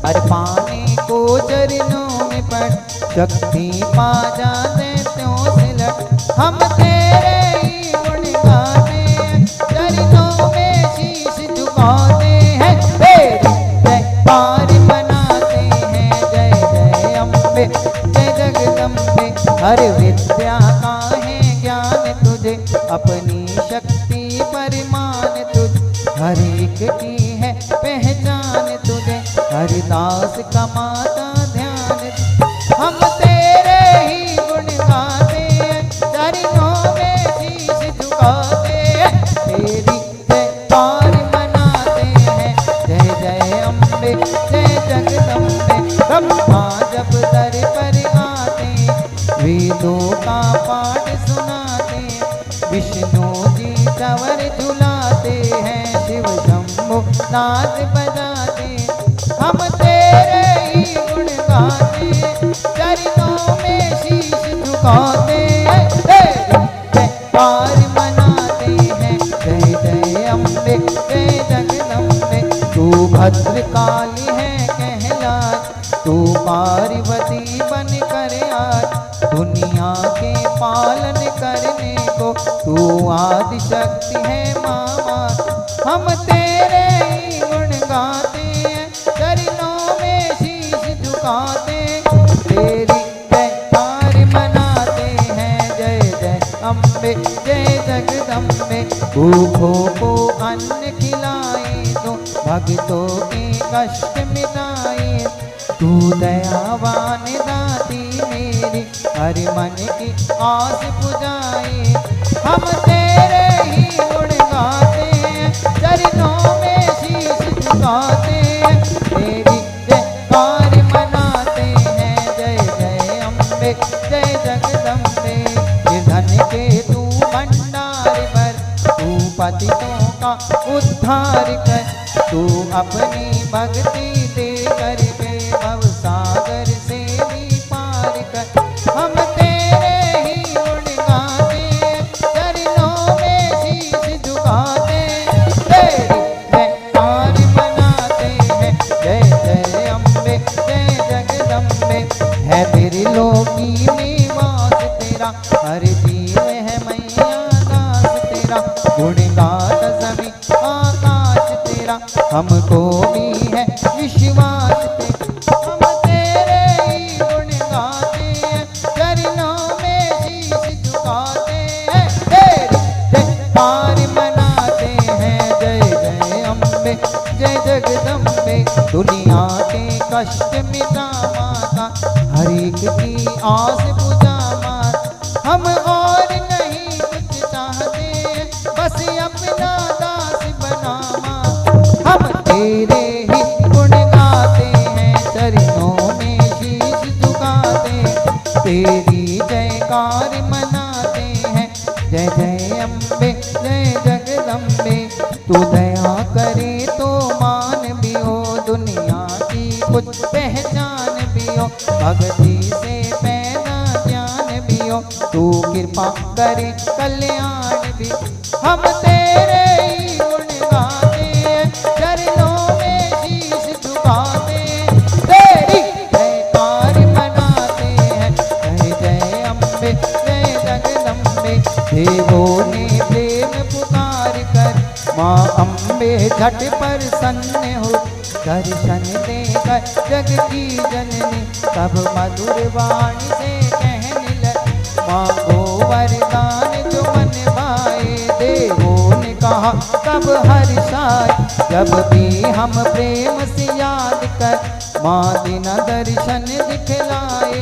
हर पाने को चरणों में पड़, शक्ति पा जाते त्यों से लट। हम तेरे ही गुण गाते हैं, चरणों में शीश झुकाते हैं, तेरी जयकार मनाते हैं। जय जय अम्बे जय जगदम्बे, हर विद्या का है ज्ञान तुझे, अपनी शक्ति परिमान तुझ, हर एक की है पहचान तुझे, हरिदास का माता ध्यान। हम तेरे ही गुण गाते हैं, चरणों में शीश झुकाते हैं, तेरी जयकार मनाते हैं। जय जय अम्बे जय जगदम्बे, ब्रह्मा जब दर पर आते, वेदों का पाठ सुनाते, विष्णु जी चंवर झुलाते हैं, शिव शंभु नाद बजाते। हम तेरे ही गुण गाते, चरणों में शीश झुकाते हैं, तेरी जयकार मनाते हैं। जय जय अम्बे जय जगदम्बे, तू भद्रकाली है कहलात, तू पार्वती बन कर आज, दुनिया के पालन करने को तू आदि शक्ति है मामा। हम तेरे ही गुण गाते हैं, चरणों में शीश झुकाते, तेरी जयकार मनाते हैं। जय जय अम्बे जय जगदम्बे, भूखों को अन्न खिलाए तो भक्तों के कष्ट मिटाए, तू दयावान दाती मेरी, हर मन की आस बुझाए। हम तेरे ही गुण गाते हैं, चरणों में शीश झुकाते हैं, तेरी जयकार मनाते हैं। जय जय अम्बे जय जगदम्बे, धन के तू भंडार भर, तू पतितों का उद्धार कर, तू अपनी भक्ति दे कर भव सागर से भी पार कर। हम तेरे ही गुण गाते, चरणों में शीश झुकाते, तेरी जयकार मनाते हैं। जय जय अम्बे जय जगदम्बे, है तेरे लोकी में वास तेरा, हर जीव है मैया दास तेरा, गुण गाता सभी आकाश तेरा, हमको भी है विश्वास तेरा। हम तेरे ही गुण गाते हैं, चरणों में शीश झुकाते हैं, तेरी जयकार मनाते हैं। जय जय अम्बे जय जगदम्बे, दुनिया के कष्ट मिटा माता, हर एक की आस बुझा माता। हम और नहीं कुछ चाहते, बस अपना दास बना माता। हम तेरे ही गुण गाते हैं, चरणों में शीश झुकाते, तेरी जयकार मनाते हैं। जय जय अम्बे जय जगदम्बे, तू दया करे तो मान भी हो, दुनिया की कुछ पहचान भी हो, भक्ति से पैदा ज्ञान भी हो, तू कृपा करे कल्याण भी। हम तेरे ही गुण गाते हैं, चरणों में शीश झुकाते, तेरी जयकार मनाते हैं। जय जय अम्बे जय जगदम्बे। देवों ने प्रेम पुकार कर माँ अम्बे झट प्रसन्न हो, दर्शन देकर जग की जननी तब मधुर वाणी से कहने लगी, मांगो वरदान जो मन भाए। देवों ने कहा तब हर्षाए, जब भी हम प्रेम से याद कर माँ दीना दर्शन दिखलाए।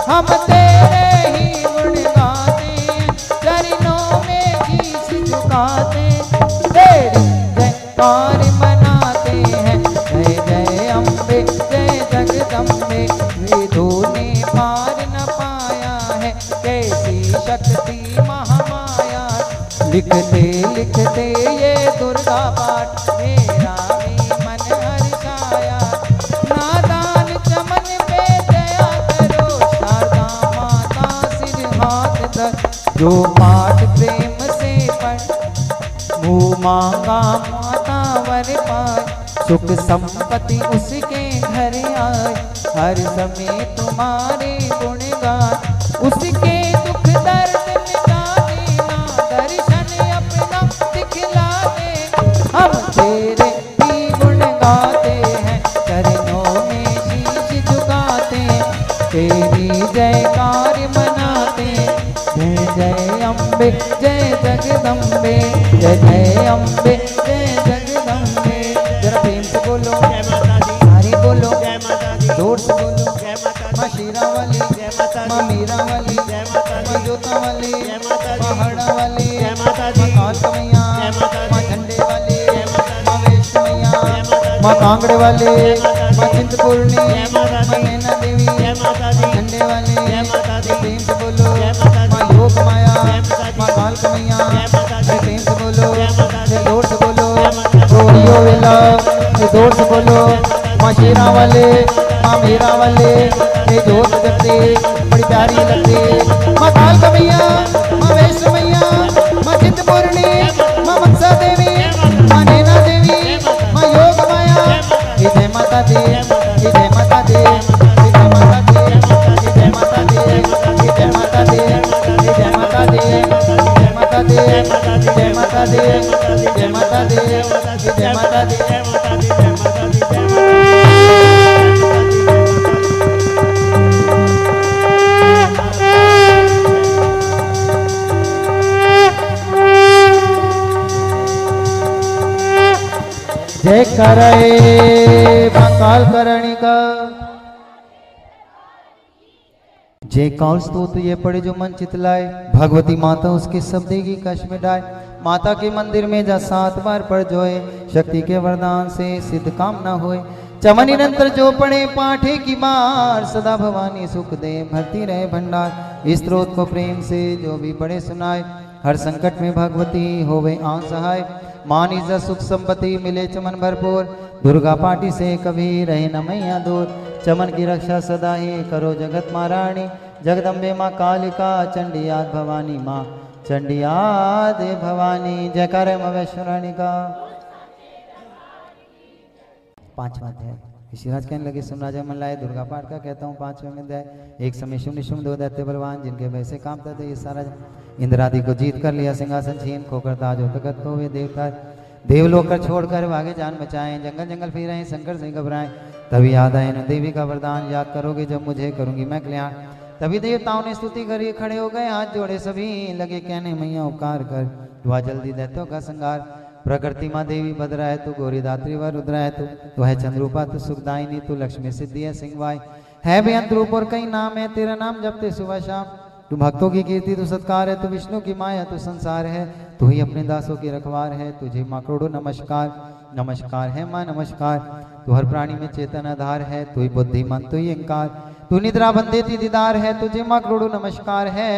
हम तेरे ही गुण गाते चरणों में शीश झुकाते, तेरी जयकार मनाते हैं। जय जय अम्बे जय जगदम्बे। वेदों ने पार न पाया है कैसी शक्ति महामाया, लिखते लिखते ये दुर्गा पाठ मेरा भी मन हर्षाया। नादान चमन पे दया करो, शारदा माता सिर हाथ धर। जो पाठ प्रेम से पढ़ मुँह मांगा माता वर पाए, सुख संपत्ति उसके घर आए। हर समय तुम्हारे गुण गाए, उसके दुख दर्द मिटा देना, दर्शन अपना दिखला दे। हम तेरे ही गुण गाते हैं चरणों में शीश झुकाते, तेरी जयकार मनाते। जय जय अम्बे जय जगदम्बे, जय जय अम्बे जय जगदम्बे। जरा प्रेम से बोलो जय माता दी, सारे बोलो जय माता दी, जोर से बोलो। जय माता दी, माँ शीरा वाली, जय माता माँ दी, मीरा वाली, जय माता दी, माँ जोता वाली, जय माता दी, माँ हरड़ा वाली, जय माता दी, माँ काल कमैया, जय माता दी, माँ झंडे वाली, जय माता दी, माँ वैष्णो मैया, जय माता दी, माँ कांगड़े वाली, जय माता दी, माँ चिंतपूर्णी, जय माता दी, माँ नैना देवी, जय माता दी, माँ झंडे वाली, जय माता दी, प्रेम से बोलो। जय माता दी, माँ योग माया, जय माता दी, माँ काल कमैया, जय माता दी, प्रेम से बोलो। जय माता दी, जोर से बोलो जय माता दी, गोरियो वेला, जोर से बोलो। माँ शीरा वाले, माँ मीरा वाले, ये जोत जगते बड़ी प्यारी लगती। माँ काल कमैया, माँ वैष्णो मैया, माँ चिंतपूर्णी, माँ मनसा देवी, माँ नैना देवी, माँ योग माया। जय माता दी, जय माता दी, जय माता दी, जय माता दी, जय माता दी, जय माता दी, जय माता दी, जय माता दी, जय माता दी, जय माता दी। जय करे काल करणी का। जय काल स्तोत्र ये पढ़े जो मन चितलाए, भगवती माता उसके सब देगी कष्ट में डाय। माता के मंदिर में जा 7 बार पढ़ जोए, शक्ति के वरदान से सिद्ध काम न होए। चमन निरंतर जो पढ़े पाठे की बार, सदा भवानी सुख दे भरती रहे भंडार। इस स्त्रोत को प्रेम से जो भी पढ़े सुनाए, हर संकट में भगवती होवे आन सहाय। मान इज्जत सुख संपत्ति मिले चमन भरपूर, दुर्गा पाटी से कभी रहे न मैया दूर। चमन की रक्षा सदा ही करो जगत महारानी, जगदम्बे माँ कालिका चंडियाद भवानी माँ चंडियाद भवानी। जयकार माँ वैष्णो रानी का। 5वां अध्याय। ऋषिराज कहने लगे, सुन राजा मन लाए दुर्गा पाठ का कहता हूँ 5वें में अध्याय। एक समय शुंभ निशुंभ 2 दैत्य बलवान, जिनके वैसे कामता थे ये सारा इंद्र आदि को जीत कर लिया, सिंहासन छीन खोकर ताज तकत को वे देवता देवलोक कर छोड़कर भागे जान बचाएं। जंगल जंगल फिर रहे शंकर से घबराएं, तभी याद आए न देवी का वरदान, याद करोगे जब मुझे करूंगी मैं कल्याण। तभी देवताओं ने स्तुति करी, खड़े हो गए हाथ जोड़े सभी, लगे कहने मैया उपकार कर, दुआ जल्दी दैत्यों का संगार। प्रकृति माँ देवी भद्रा है तू, गौरी दात्री व रुद्रा है तू है चंद्रूपा तू सुखदायिनी, तू लक्ष्मी सिद्धि है सिंहवाई है बेअंत रूप और कई नाम है, तेरा नाम जपते सुबह शाम। तू भक्तों की कीर्ति तू सत्कार है, तू विष्णु की माया तू संसार है, तू ही अपने दासों की रखवार है। तुझे माँ करोड़ों नमस्कार, नमस्कार है माँ नमस्कार। तू हर प्राणी में चेतन आधार है, तू ही बुद्धिमान तू ही अहंकार, तू निद्रा बंदे ती दीदार है। तुझे माँ करोड़ों नमस्कार है,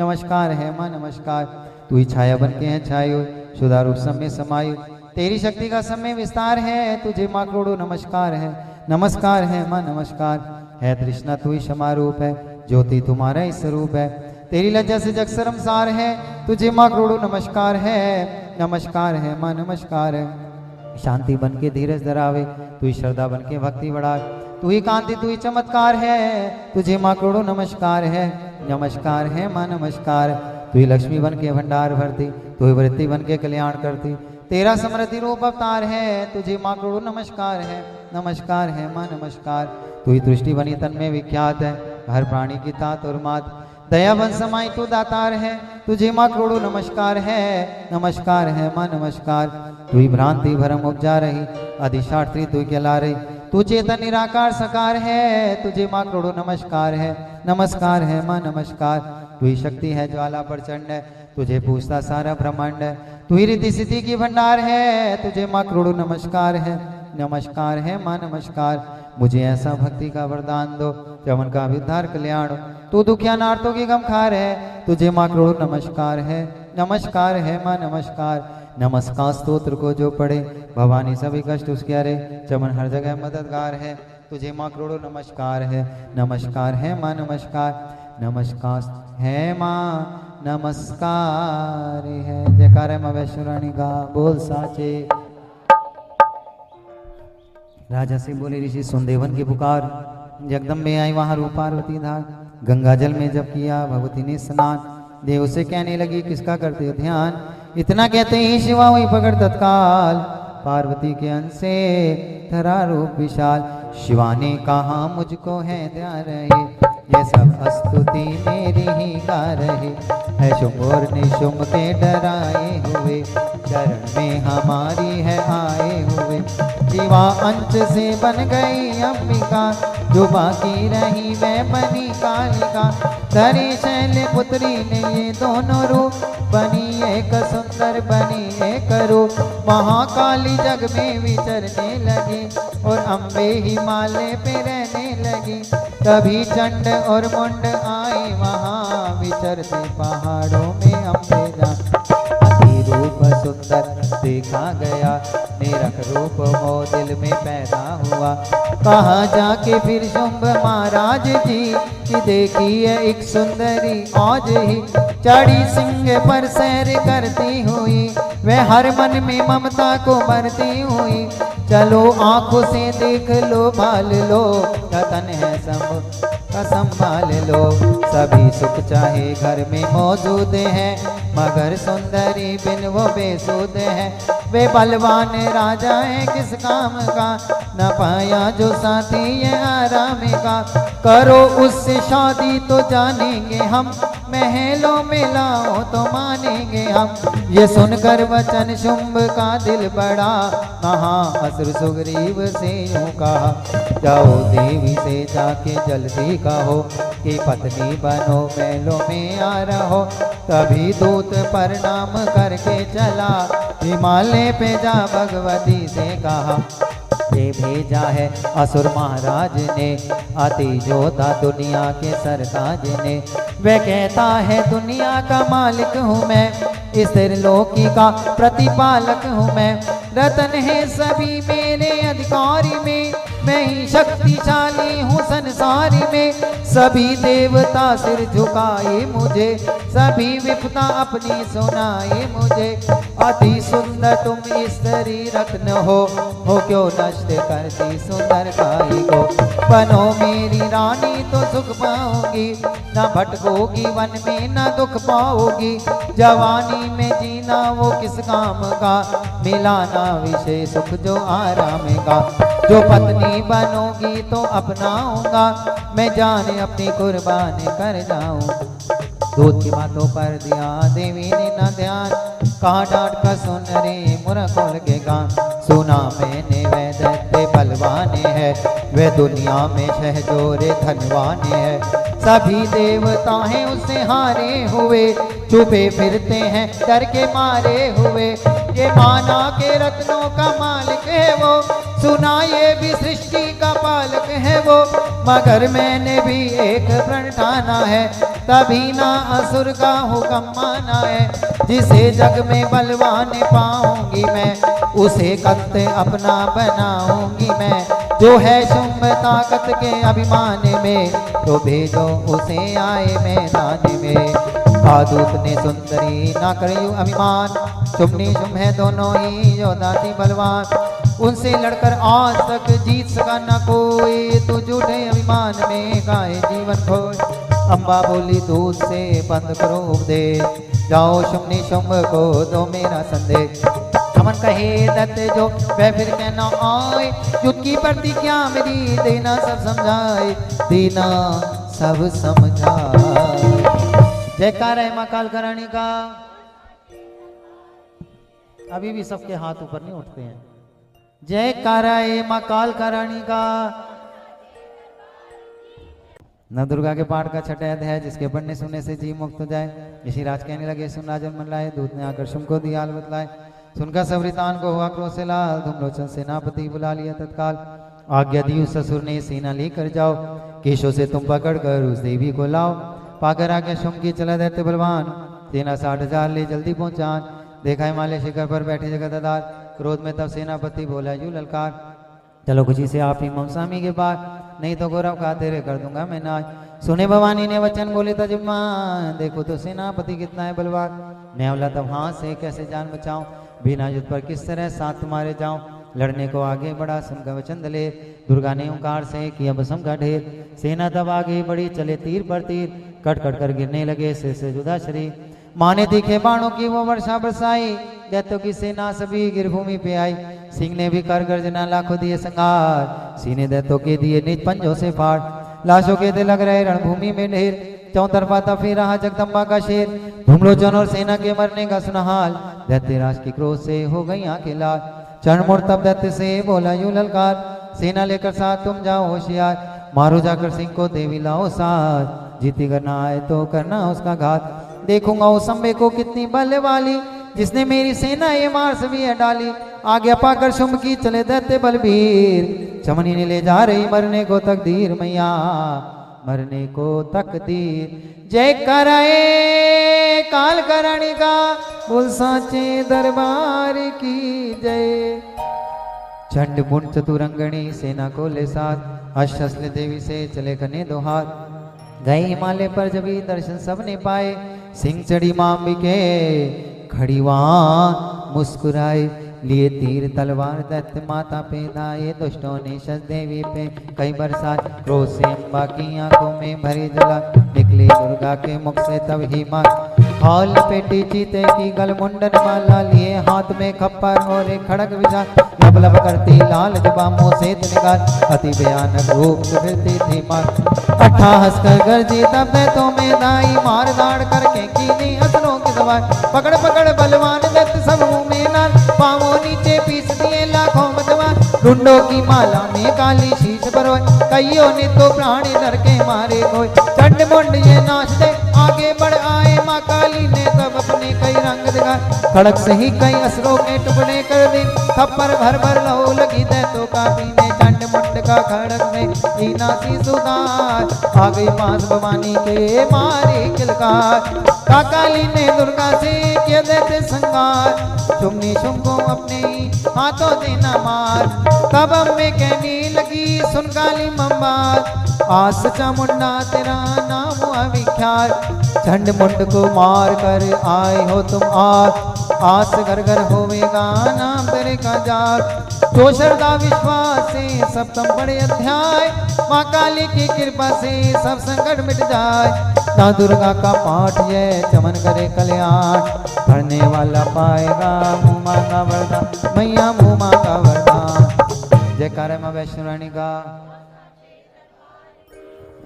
नमस्कार है माँ नमस्कार। तू ही छाया बन के है छायो, शुदा रूप समय समायु, तेरी शक्ति का समय विस्तार है। तुझे माँ करोड़ों नमस्कार है, नमस्कार है माँ नमस्कार। है तृष्णा तू ही क्षमा रूप है, ज्योति तुम्हारा ही स्वरूप है, तेरी लज्जा से जग शर्मसार है। तुझे माँ करोड़ों नमस्कार है, नमस्कार है माँ नमस्कार है। शांति बन के धीरज धरावे, तू ही श्रद्धा बन के भक्ति बढ़ावे, तू ही कांति तू ही चमत्कार है, तुझे माँ करोड़ों नमस्कार है, नमस्कार है माँ नमस्कार। तू ही लक्ष्मी बन के भंडार भरती, तू ही वृत्ति बन के कल्याण करती, तेरा समृद्धि रूप अवतार है, तुझे माँ करोड़ों नमस्कार है, नमस्कार है माँ नमस्कार। तू ही दृष्टि बनी तन में विख्यात है, हर प्राणी की तात और मात, दया बन समाई तू दातार है, तुझे माँ करोड़ों नमस्कार है, नमस्कार है माँ नमस्कार। तू ही भ्रांति भरम उपजा रही, अधिष्ठात्री तू कहला रही, तू चेतन निराकार सकार है, तुझे माँ करोड़ों नमस्कार है, नमस्कार है माँ नमस्कार। तू ही शक्ति है ज्वाला प्रचंड है, तुझे पूछता सारा ब्रह्मांड है, तू ही रिद्धि सिद्धि की भंडार है, तुझे माँ करोड़ों नमस्कार है, नमस्कार है माँ नमस्कार। मुझे ऐसा भक्ति का वरदान दो, चमन का विद्धार कल्याण हो, तू दुखिया नार्तों की गमखार है, तुझे माँ करोड़ों नमस्कार है, नमस्कार है माँ नमस्कार। नमस्कार स्तोत्र को जो पढ़े, भवानी सभी कष्ट उसके हरे, चमन हर जगह मददगार है, तुझे माँ करोड़ों नमस्कार है, नमस्कार है माँ नमस्कार, नमस्कार है माँ नमस्कार है। जयकार है माँ वैश्वरानी का बोल साचे। राजा से बोले ऋषि सुनदेवन की पुकार, जगदम्बे आई वहां रूप पार्वती धार, गंगा जल में जब किया भगवती ने स्नान, देव से कहने लगी किसका करते हो ध्यान, इतना कहते ही शिवा हुई पकड़ तत्काल, पार्वती के अंश से धरा रूप विशाल। शिवा ने कहा मुझको है ध्यान रहे, ये सब स्तुति मेरी ही गा रहे, है शुंभ और निशुंभ के डराए हुए, चरण में हमारी है आए हुए। शिवा अंश से बन गई अंबिका, जो बाकी रही मैं बनी कालिका, धरी शैल पुत्री ने ये दोनों रूप, बनी एक सुंदर बनी एक रूप। महाकाली जग में विचरने लगी, और अम्बे हिमालय पे रहने लगी, तभी चंड और मुंड आए वहाँ, विचरते पहाड़ों में अम्बे जा, अति रूप सुंदर देखा गया, निरख रूप मोह दिल में पैदा हुआ। कहा जाके फिर शुंभ महाराज जी, कि देखी है एक सुंदरी आज ही, चढ़ी सिंह पर सैर करती हुई, वह हर मन में ममता को भरती हुई। चलो आंखों से देख लो भाल लो, कथन है सब संभाल लो, सभी सुख चाहे घर में मौजूद है, मगर सुंदरी बिन वो बेसुध है। वे बलवान राजा है किस काम का, न पाया जो साथी ये आराम का, करो उससे शादी तो जानेंगे हम, महलों में लाओ तो मानेंगे हम। ये सुनकर वचन शुंभ का दिल बड़ा, कहा असुर सुग्रीव से यूं कहा, जाओ देवी से जाके जल्दी कहो, कि पत्नी बनो महलों में आ रहो। तभी दूत प्रणाम करके चला, हिमालय पे जा भगवती से कहा, ये भेजा है असुर महाराज ने, अति जोता दुनिया के सरताज ने। वह कहता है दुनिया का मालिक हूँ मैं, इस त्रिलोकी का प्रतिपालक हूँ मैं, रतन है सभी मेरे अधिकारी में, मैं ही शक्तिशाली हूँ संसारी में। सभी देवता सिर झुकाए मुझे, सभी विपदा अपनी सुनाए मुझे। अति सुंदर तुम स्त्री रत्न हो क्यों नष्ट करती सुंदर काई को। बनो मेरी रानी तो सुख पाओगी, न भटकोगी वन में न दुख पाओगी। जवानी में जीना वो किस काम का, मिलाना विषय सुख जो आराम का। जो पत्नी बनोगी तो अपनाऊंगा, मैं जान अपनी कुर्बान कर जाऊं। दूध की बातों पर दिया देवी ने न ध्यान, कहा डांट का सुन रे मुरा खोल के गान। सुना मैंने वह दैत्य बलवान है, वह दुनिया में शहजोरे धनवान है। सभी देवता हैं उससे हारे हुए, छुपे फिरते हैं डर के मारे हुए। ये माना के रत्नों का मालिक है वो, सुना ये भी सृष्टि का पालक है वो। मगर मैंने भी एक प्रण ठाना है, तभी ना असुर का हुक्म माना है। जिसे जग में बलवान पाऊंगी मैं, उसे कंत अपना बनाऊंगी मैं। जो है शुंभ ताकत के अभिमान में, तो भेजो उसे आए मैदान में। दूत ने सुंदरी ना करियो अभिमान, शुंभ ने शुंभ है दोनों ही योद्धा थी बलवान। उनसे लड़कर आज तक जीत सका न कोई, तू झूठे अभिमान में गाए जीवन खोए। अम्बा बोली दूध से बंद करो उपदेश, जाओ शुम्नि शुम्भ को दो मेरा संदेश। अमन कहे दत्त जो वह फिर कहना आए, युद्ध की प्रतिज्ञा मेरी देना सब समझाए, देना सब समझाए। जयकार है मां काल करानी का। अभी भी सबके हाथ ऊपर नहीं उठते हैं। जयकार है मां काल करानी का। न दुर्गा के पाठ का छठा अध्याय, जिसके पढ़ने सुनने से जीव मुक्त हो जाए। ऋषिराज कहने लगे, सुन राजन मन लाए, दूत ने आकर शुम्भ को दिया हाल बतलाए। सुनकर सवरितान को हुआ क्रोध से लाल, धूम्रलोचन सेनापति बुला लिया तत्काल। आज्ञा दी उस ससुर ने, सेना लेकर जाओ, केशों से तुम पकड़ कर उस देवी को लाओ। पाकर आज्ञा शुम्भ की चला दैत्य बलवान, सेना 60,000 ले जल्दी पहुंचान। देखा हिमालय शिखर पर बैठे जगतदार, क्रोध में तब सेनापति बोला यूं ललकार, चलो खुशी से आप ही मम स्वामी के पास, नहीं तो गौरव का तेरे कर दूंगा मैं नाज। सुने भवानी ने वचन बोले तजुर्मा, देखो तो सेनापति कितना है बलवान। मैं बोला तब हाथ से कैसे जान बचाऊं, बिना युद्ध पर किस तरह साथ तुम्हारे जाऊं। लड़ने को आगे बढ़ा सुनकर वचन दले, दुर्गा ने ओंकार से किया भस्म का ढेर। सेना तब आगे बढ़ी, चले तीर पर तीर, कट कट कर गिरने लगे सिर से जुदा शरीर। माने तीखे बाणों की वो वर्षा बरसाई, दैत्यों की सेना सभी गिरभूमि पे आई। सिंह ने भी कर गर्जना लाखों दिए संगार, सीने दैत्यों के दिए निज पंजों से फाड़। लाशों के दे लग रहे रणभूमि में ढेर, चौतरफा तफी रहा जगदम्बा का शेर। धूम्रलोचन और सेना के मरने का सुना हाल, दैत्य राज की क्रोध से हो गई आंखें लाल। चरण मुड़ तब दैत्य से बोला यूं ललकार, सेना लेकर साथ तुम जाओ होशियार। मारो जाकर सिंह को देवी लाओ साथ, जीती करना आए तो करना उसका घात। देखूंगा उस अम्बे को कितनी बल वाली, जिसने मेरी सेना ये मार सभी है डाली। आज्ञा पाकर शुम्भ की चले दैत्य बलबीर, चमनी ने ले जा रही मरने को तकदीर मैया, मरने को तकदीर। जय कराए काल करानी का, बोल साचे दरबार की जय। चंड मुंड चतुरंगणी सेना को ले साथ, अश्वस्त्र देवी से चले कने दो हाथ। गए हिमालय पर जब ही दर्शन सबने पाए, सिंह चढ़ी मांबिके खड़ी वहां मुस्कुराए। लिए तीर तलवार दैत्य माता पे दाए, दुष्टों ने शस देवी पे कई बरसात। क्रोध से अम्बा की आंखों में भरी जला, निकली दुर्गा के मुख से तब ही मां। हाल पेटी चीते की गल मुंडन माला, लिए हाथ में खप्पर और एक खड़ग विचार। लब लब करती लाल जबा मुंह से निकाल, अति भयानक रूप फिरती थी मां। अट्ठा हंसकर गरजी तब दैत्यों में दाई, मार दाड़ करके कीनी असरों की दवाई। पकड़ पकड़ बलवान दैत्य सब मुंह में नाल, पांवों नीचे पीस दिए लाखों मजवान। ढूंढों की माला में काली शीश परोए, कईयों ने तो प्राण डर के मारे खोए। चंड मुंड ये नाच दे आगे बढ़ आए, माँ काली ने तब अपने कई रंग दिखाए। खड़क से ही कई असरों के टुकड़े कर दी, थप्पड़ भर भर लहू लगी दैत्यों का पीने। चंड मुंड का खड़क में लीना सी सुधार, आ गई पास भवानी के मारे किलकार। काकाली ने दुर्गा से किया दैत्य संगार, शुम्नि शुम्भ को अपने हाथों देना मार। तब अम्बे कहने लगी सुन काली मम्बार, आज सचा मुंडा तेरा नाम हुआ विख्यात। चंड मुंड को मार कर आए हो तुम आज से घर घर होवेगा नाम तेरे का जाप। जो श्रद्धा विश्वास से सप्तम बड़े अध्याय, माँ काली की कृपा से सब संकट मिट जाए। ना दुर्गा का पाठ ये चमन करे कल्याण, पढ़ने वाला पाएगा मुँह मांगा वरदान, मैया मुँह मांगा वरदान। जयकार माँ वैष्णो रानी का।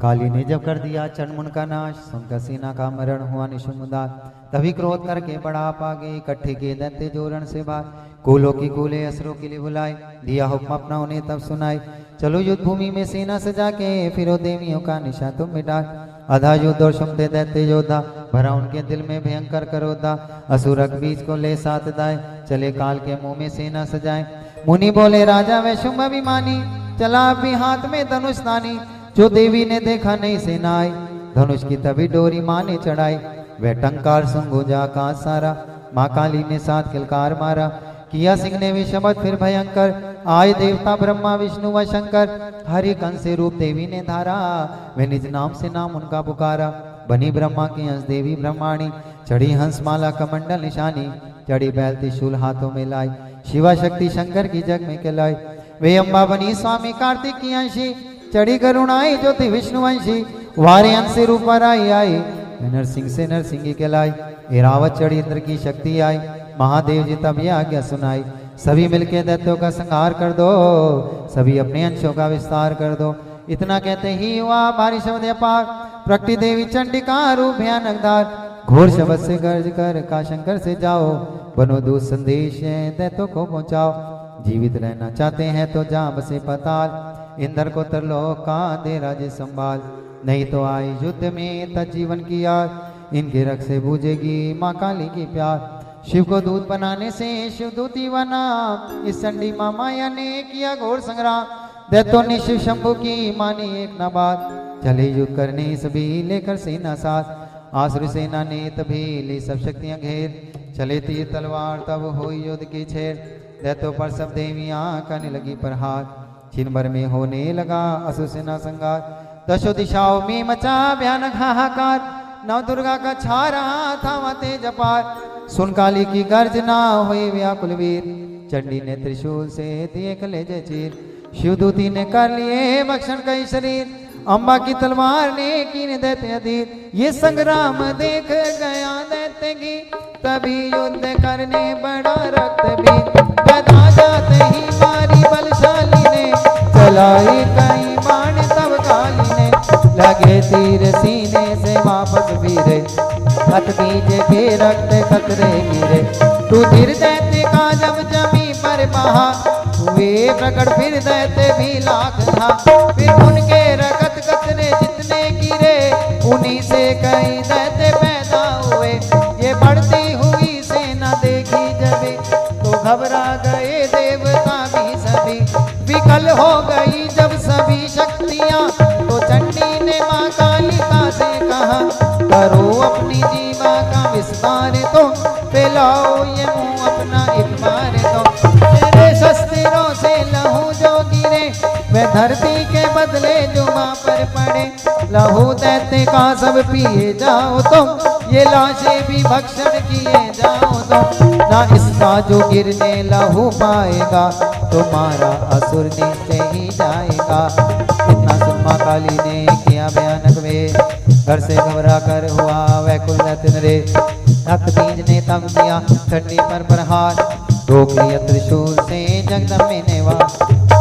काली ने जब कर दिया चंडमुंड का नाश, सुनकर सेना का मरण हुआ निशुमुदार। तभी क्रोध करके बड़ा आगे इकट्ठे किए दैत्य जो रण से बाहर। कुलों की कुले असरों के लिए बुलाए, दिया हुक्म अपना उन्हें तब सुनाए। चलो युद्ध भूमि में सेना सजा के फिरो देवियों का निशा तुम मिटा। आधा युद्ध और शुम्भ दैत्य योद्धा, भरा उनके दिल में भयंकर करोधा। असुरक बीज को ले साथ दाए, चले काल के मुंह में सेना सजाए। मुनि बोले राजा वै शुम्भ अभिमानी, चला अभी हाथ में धनुष तानी। जो देवी ने देखा नहीं सेना आई, धनुष की तभी डोरी माँ ने चढ़ाई। वह टंकार सुंगुजा का सारा, माँ काली ने साथ किलकार मारा। किया सिंह ने भी शब्द फिर भयंकर, आए देवता ब्रह्मा विष्णु व शंकर। हरि कंस से रूप देवी ने धारा, वे निज नाम से नाम उनका पुकारा। बनी ब्रह्मा की हंस देवी ब्रह्माणी, चढ़ी हंस माला कमंडल निशानी। चढ़ी बैल त्रिशूल हाथों में लाई, शिवा शक्ति शंकर की जग में कहलाई। वे अम्बा बनी स्वामी कार्तिक की अंशी, चढ़ी करुणाई ज्योति विष्णुवंशी, वारे अंश से रूप आई। नरसिंह से नरसिंह कहलाई। एरावत चढ़ी इंद्र की शक्ति आई, महादेव जी तब यह आज्ञा सुनाई। सभी मिलके दैत्यों का संहार कर दो, सभी अपने अंशों का विस्तार कर दो। इतना कहते ही हुआ भारी शब्द अपार, प्रकृति देवी चंडिका रूप भयानक धार। घोर शब्द से गर्ज कर का शंकर से जाओ, बनो दूत संदेश दैत्यों को पहुंचाओ। जीवित रहना चाहते हैं तो जा बसे पताल, इंद्र को तरलोक का दे राज्य संभाल। नहीं तो आए युद्ध में तजीवन की आग, इनके रख से बूझेगी माँ काली की प्यार। शिव को दूत बनाने से शिव दूती बना, इस चंडी माँ माया ने किया घोर संग्राम। दैत्यों ने शिव शंभु की मानी एक न बात, चले युद्ध करने सभी लेकर सेना साथ। आसुर सेना ने तभी ली सब शक्तियां घेर, चले तीर तलवार तब हुई युद्ध की छेड़। दैत्यों पर सब देवियां करने लगी प्रहार, छिन भर में होने लगा असुर सेना संगार। दशो दिशाओं में मचा भयानक हाहाकार, नव दुर्गा का छा रहा था वह तेज अपार। सुन काली की गर्जना हुई व्याकुल वीर, चंडी ने त्रिशूल से दिए कलेजे चीर। शिवदूती ने कर लिए भक्षण कई शरीर, अम्बा की तलवार ने कीन दैत्य अधीर। ये संग्राम देख गया दैत्य की, तभी युद्ध करने बड़ा रक्त भी। गदा जाते ही मारी बलशाली ने, चलाई कई बाण तब काली ने। लगे तीर सीने से वापस वीरे, हथ बीजे के रक्त खतरे गिरे। तू धीर दैत्य का जब जमी पर बहा, वे प्रकट फिर दैत्य भी लाख था। फिर उनके रगत कतरे जितने गिरे, उन्हीं से कई दैत्य पैदा हुए। ये बढ़ती हुई सेना देखी जबे, तो घबरा गए देवता भी सभी। विकल हो गई जब सभी शक्तियां, तो चंडी ने माँ कालिका से कहा, करो अपनी जीवा का विस्तार तो, फैलाओ ये मुंह अपना एक बार तो। तेरे शस्त्रों से लहू जो गिरे, वह धरती के बदले जो माँ पर पड़े। लहू दैत्य का सब पिए जाओ तो, ये लाशें भी भक्षण किए जाओ तो। ना इसका जो गिरने लहू पाएगा, तुम्हारा असुर निश्चय ही जाएगा। इतना सुन माँ काली ने किया भयानक वेश, घर से घबरा कर हुआ वैकुल दैत्य रे। रक्त बीज ने तब दिया चंडी पर प्रहार, रोक लिया त्रिशूल से जगदम्बे ने वार।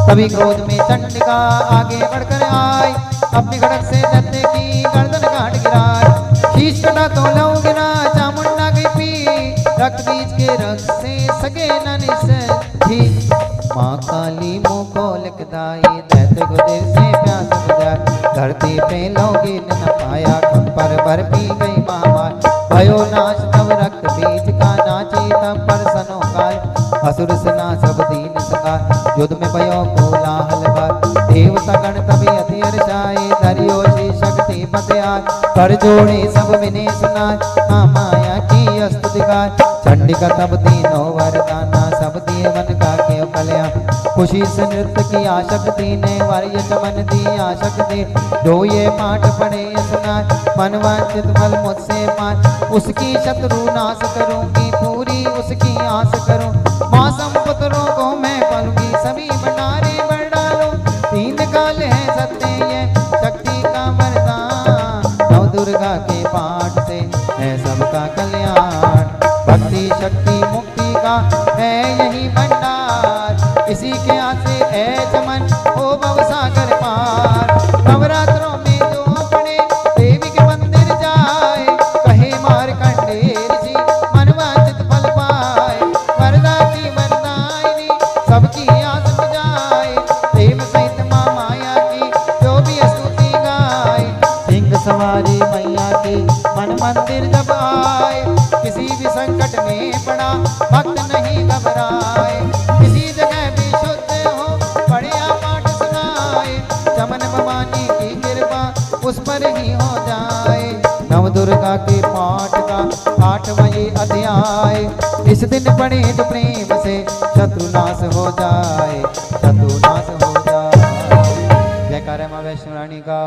तभी क्रोध में चंडिका आगे बढ़कर आई, अपनी खड़ग से दैत्य की गर्दन काट गिराई। शीश कटा तो लहू गिरा, चामुंडा की पीठ, रक्त बीज के रस से सके न निस्सी। माँ काली मुँह खोल दाई, दैत्य को दिल से प्यास बुझाई। धरती पे लोगी न पाया, कंपर भर पी गई माँ। भयो नाश तब रक्त बीज का नाची तब पर सनो काल। असुर सेना सब दीन संगार, युद्ध में भयो कोलाहल भर। देवता गण तभी अति हर्षाए, धरियो श्री शक्ति पतयाय। कर जोड़े सब विने सुनाय, माँ माया की स्तुति गाय। चंडिका तब तीनों वरदाना, सब दिए मन का के कल्याण। खुशी से नृत्य किया शक्ति ने, वर्य चमन दिया शक्ति। जो ये पाठ पढ़े सुनाय, मन वांछित फल मुझसे पाए। उसकी शत्रु नाश करूंगी, पूरी उसकी आस करूं। मौसम पुत्रों को मैं पालूंगी, सभी भंडारे भर डालूं। तीन काल है सत्य ये शक्ति का वरदान, नव दुर्गा के पाठ से है सबका कल्याण। भक्ति शक्ति मुक्ति का है यही भंडार, इसी के आसे है चमन हो भवसागर पार। नवरात्रों में जो अपने देवी के मंदिर जाए, कहे मार्कंडे ऋषि मन वांछित फल पाए। वरदाती वरदायिनी सबकी आस बुझाए, देव सहित माँ माया की जो भी स्तुति गाए। सिंह सवारी मैया की मन मंदिर जब आए, किसी भी संकट में पड़ा भक्त नहीं घबराए। किसी जगह भी शुद्ध हो बढ़िया पाठ सुनाए, चमन भवानी की कृपा उस पर ही हो जाए। नव दुर्गा के पाठ का 8वां अध्याय, इस दिन पढ़े तो प्रेम से शत्रुनाश हो जाए, शत्रुनाश हो जाए। जयकार माँ वैष्णो रानी का।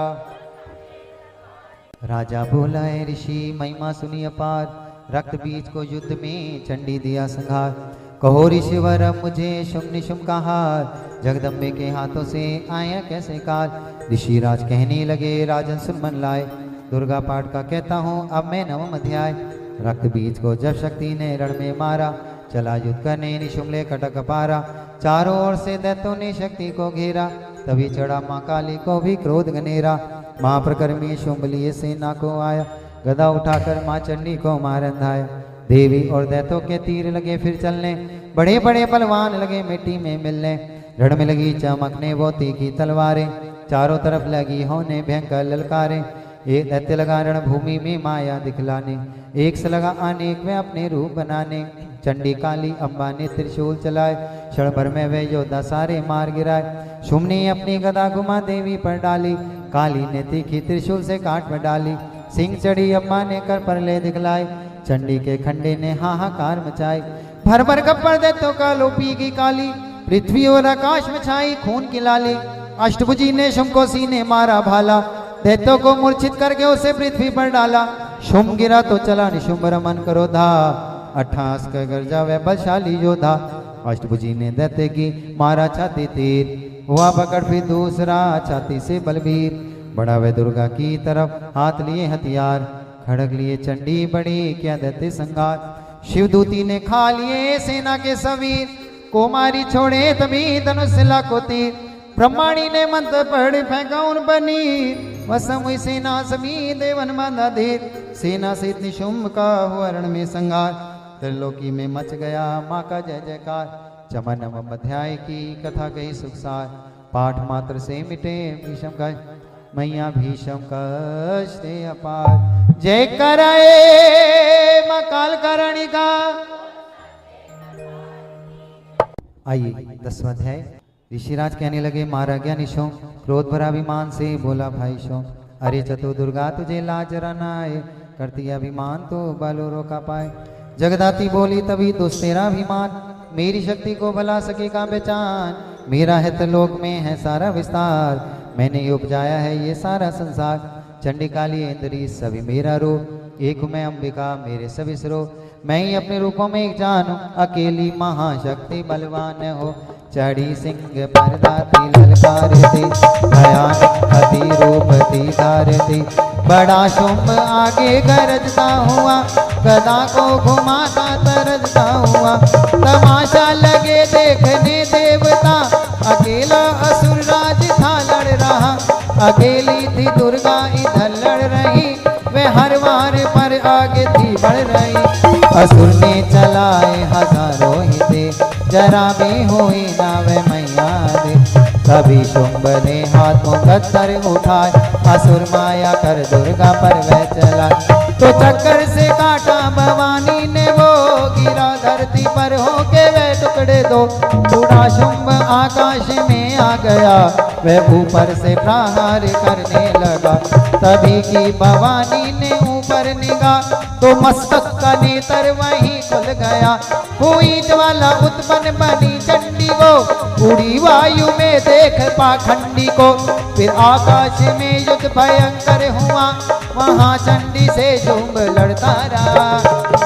राजा बोला है ऋषि महिमा सुनी अपार, रक्त बीज को युद्ध में चंडी दिया संहार। कहो ऋषिवर अब मुझे शुम निशुम का हाल, जगदम्बे के हाथों से आया कैसे काल। ऋषिराज कहने लगे राजन सुन मन लाए, दुर्गा पाठ का कहता हूँ अब मैं नवम अध्याय। रक्त बीज को जब शक्ति ने रण में मारा, चला युद्ध करने निशुम ले कटक पारा। चारों ओर से दैत्यों ने शक्ति को घेरा, तभी चढ़ा माँ काली को भी क्रोध गनेरा। माँ प्रकर्मी शुंभ लिए सेना को आया, गदा उठाकर माँ चंडी को मार अंधाया। देवी और दैत्यों के तीर लगे फिर चलने, बड़े बड़े बलवान लगे मिट्टी में मिलने। रण में लगी चमकने वो तीखी तलवारें, चारों तरफ लगी होने भयंकर ललकारें। एक दैत्य लगा रण भूमि में माया दिखलाने, एक से लगा अनेक वे अपने रूप बनाने। चंडी काली अम्बा ने त्रिशूल चलाए, क्षण भर में वे योद्धा सारे मार गिराए। शुंभ ने अपनी गदा घुमा देवी पर डाली, काली ने तीखी त्रिशूल से काट में डाली। सिंह चढ़ी अम्बा ने कर पर ले दिखलाई, चंडी के खंडे ने हाहाकार मचाई। भर भर गब्बर दैत्यों का लोपी की काली, पृथ्वी और आकाश में छाई खून की लाली। अष्टभुजी ने शुंभ को सीने मारा भाला, दैत्यों को मूर्छित करके उसे पृथ्वी पर डाला। शुंभ गिरा तो चला निशुंभ रमन करो धा, 28 का गर्जा वह बलशाली योद्धा। अष्टभुजी ने दैत्य की मारा छाती तीर, हुआ पकड़ फिर दूसरा छाती से बलबीर। बड़ा वह दुर्गा की तरफ हाथ लिए हथियार, खड़ग लिए चंडी बड़ी क्या दैत्य संगार। शिवदूती ने खा लिए सेना के सवीर, कुमारी छोड़े तभी धनुष लाखों तीर। ब्रह्माणी ने मंत्र पढ़ फेंका उन बनी, वसम हुई सेना सभी देवन बांधा धीर। सेना से निशुंभ का हुआ रण में संगार, त्रिलोकी में मच गया माँ का जय जयकार। चमन नवम अध्याय की कथा गई सुखसार, पाठ मात्र से मिटे भीषम का मैया भीषम कष्ट अपार। जय कराए माँ काल करणी का। आइए 10वां अध्याय। ऋषिराज कहने लगे मारा गया निशुंभ, क्रोध भरा अभिमान से बोला भाई शुंभ। अरे चतु दुर्गा तुझे लाज रना आए, करती अभिमान तो बालो रोका पाए। जगदाती बोली तभी दुष्ट तेरा अभिमान, मेरी शक्ति को भला सकेगा पहचान। मेरा है तो लोक में है सारा विस्तार, मैंने ही उपजाया है ये सारा संसार। चंडी काली इंद्री सभी मेरा रूप, एक मैं अंबिका मेरे सभी स्वरूप। मैं ही अपने रूपों में एक जानू, अकेली महाशक्ति बलवान हो। चढ़ी सिंह पर दाती ललकारती, भयानक अति रूप धारती। बड़ा शुंभ आगे गरजता हुआ, गदा को घुमाता तरजता हुआ। तमाशा लगे देखने देवता, अकेला असुर राज था लड़ रहा। अकेली थी दुर्गा इधर लड़ रही, वे हर वार पर आगे थी बढ़ रही। असुर ने चलाए हजारों ही थे, जरा भी हुई ना वे मैया दे। तभी शुंभ ने हाथों कत्तर उठाए, असुर माया कर दुर्गा पर वह चला। तो चक्कर से काटा भवानी ने वो, गिरा धरती पर होके वह टुकड़े दो। उड़ा शुंभ आकाश में आ गया, वह ऊपर से प्रहार करने लगा। तभी की भवानी ने ऊपर निगाह, तो मस्तक का नेत्र वहीं खुल गया। हुई ज्वाला उत्पन्न बनी चंडी को, उड़ी वायु में देख पाखंडी को। फिर आकाश में युद्ध भयंकर हुआ, वहाँ चंडी से शुंभ लड़ता रहा।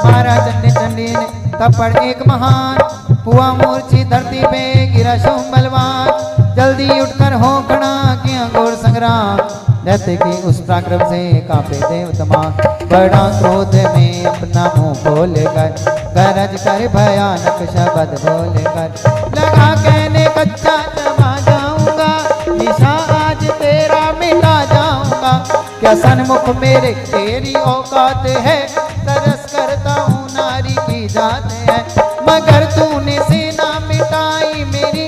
मारा चंडी ने तपड़ एक महान, हुआ मूर्छित धरती पे गिरा शुंभ बलवान। जल्दी उठकर हो खड़ा किया घोर संग्राम, दैत्य के उस पराक्रम से कांपे देव तमाम। बड़ा क्रोध में अपना मुंह खोल कर, गरज कर भयानक शब्द बोल कर। लगा कहने कच्चा चबा जाऊंगा, निशा आज तेरा मिटा जाऊंगा। क्या सन्मुख मेरे तेरी औकात है, तरस करता हूँ नारी की जात है। मगर तूने सेना मिटाई मेरी,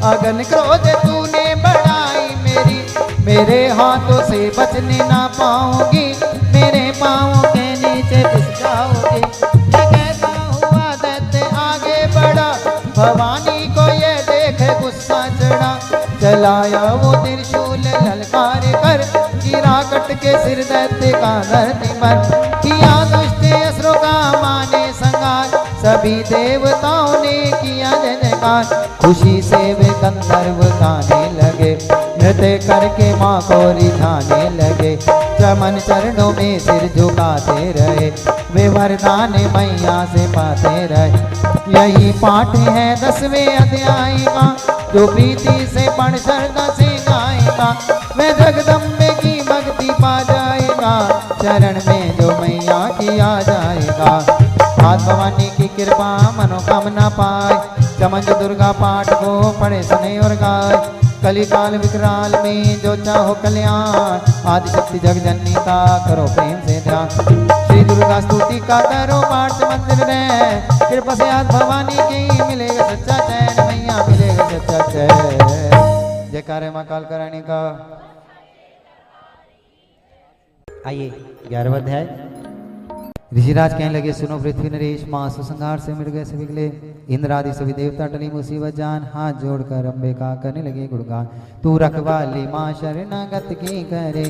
अगन क्रोध तूने बढ़ाई मेरी। मेरे हाथों से बचने ना पाऊंगी, मेरे पाँव के नीचे घुस जाओगी। ये कहता हुआ दैत्य आगे बढ़ा, भवानी को ये देख गुस्सा चढ़ा। चलाया वो त्रिशूल ललकार कर, गिरा कट के सिर दैत्य का धरती पर। किया दुष्ट असुरों का माने संगार, सभी देवताओं ने किया जय जयकार। खुशी से वे गंधर्व गाने लगे, नृत्य करके माँ को रिझाने लगे। चमन चरणों में सिर झुकाते रहे, वे वरदान मैया से पाते रहे। यही पाठ है 10वें अध्याय का, जो प्रीति से पढ़ श्रद्धा से गाएगा, वह जगदम्बे की भक्ति पा जाएगा, चरण में जो मैया की आ जाएगा। मात भवानी की कृपा मनोकामना पाए, चमन दुर्गा पाठ को पढ़े सुने और गाए। कली काल विकराल में जो चाहो कल्याण, आदि शक्ति जग जननी का करो प्रेम से ध्यान। श्री दुर्गा स्तुति का करो पाठ मंदिर में, कृपा से आज भवानी की मिलेगा सच्चा चैन, मैया मिलेगा सच्चा चैन। जयकार माँ काल करानी का। आइए 11वां अध्याय। ऋषिराज कहने लगे, सुनो पृथ्वी नरेश, माँ सुसंहार से मिट गए सभी गले, इंद्र आदि सभी देवता टली मुसीबत जान, हाथ जोड़कर अम्बे का करने लगे गुणगान। तू रखवाली माँ शरणागत की करे,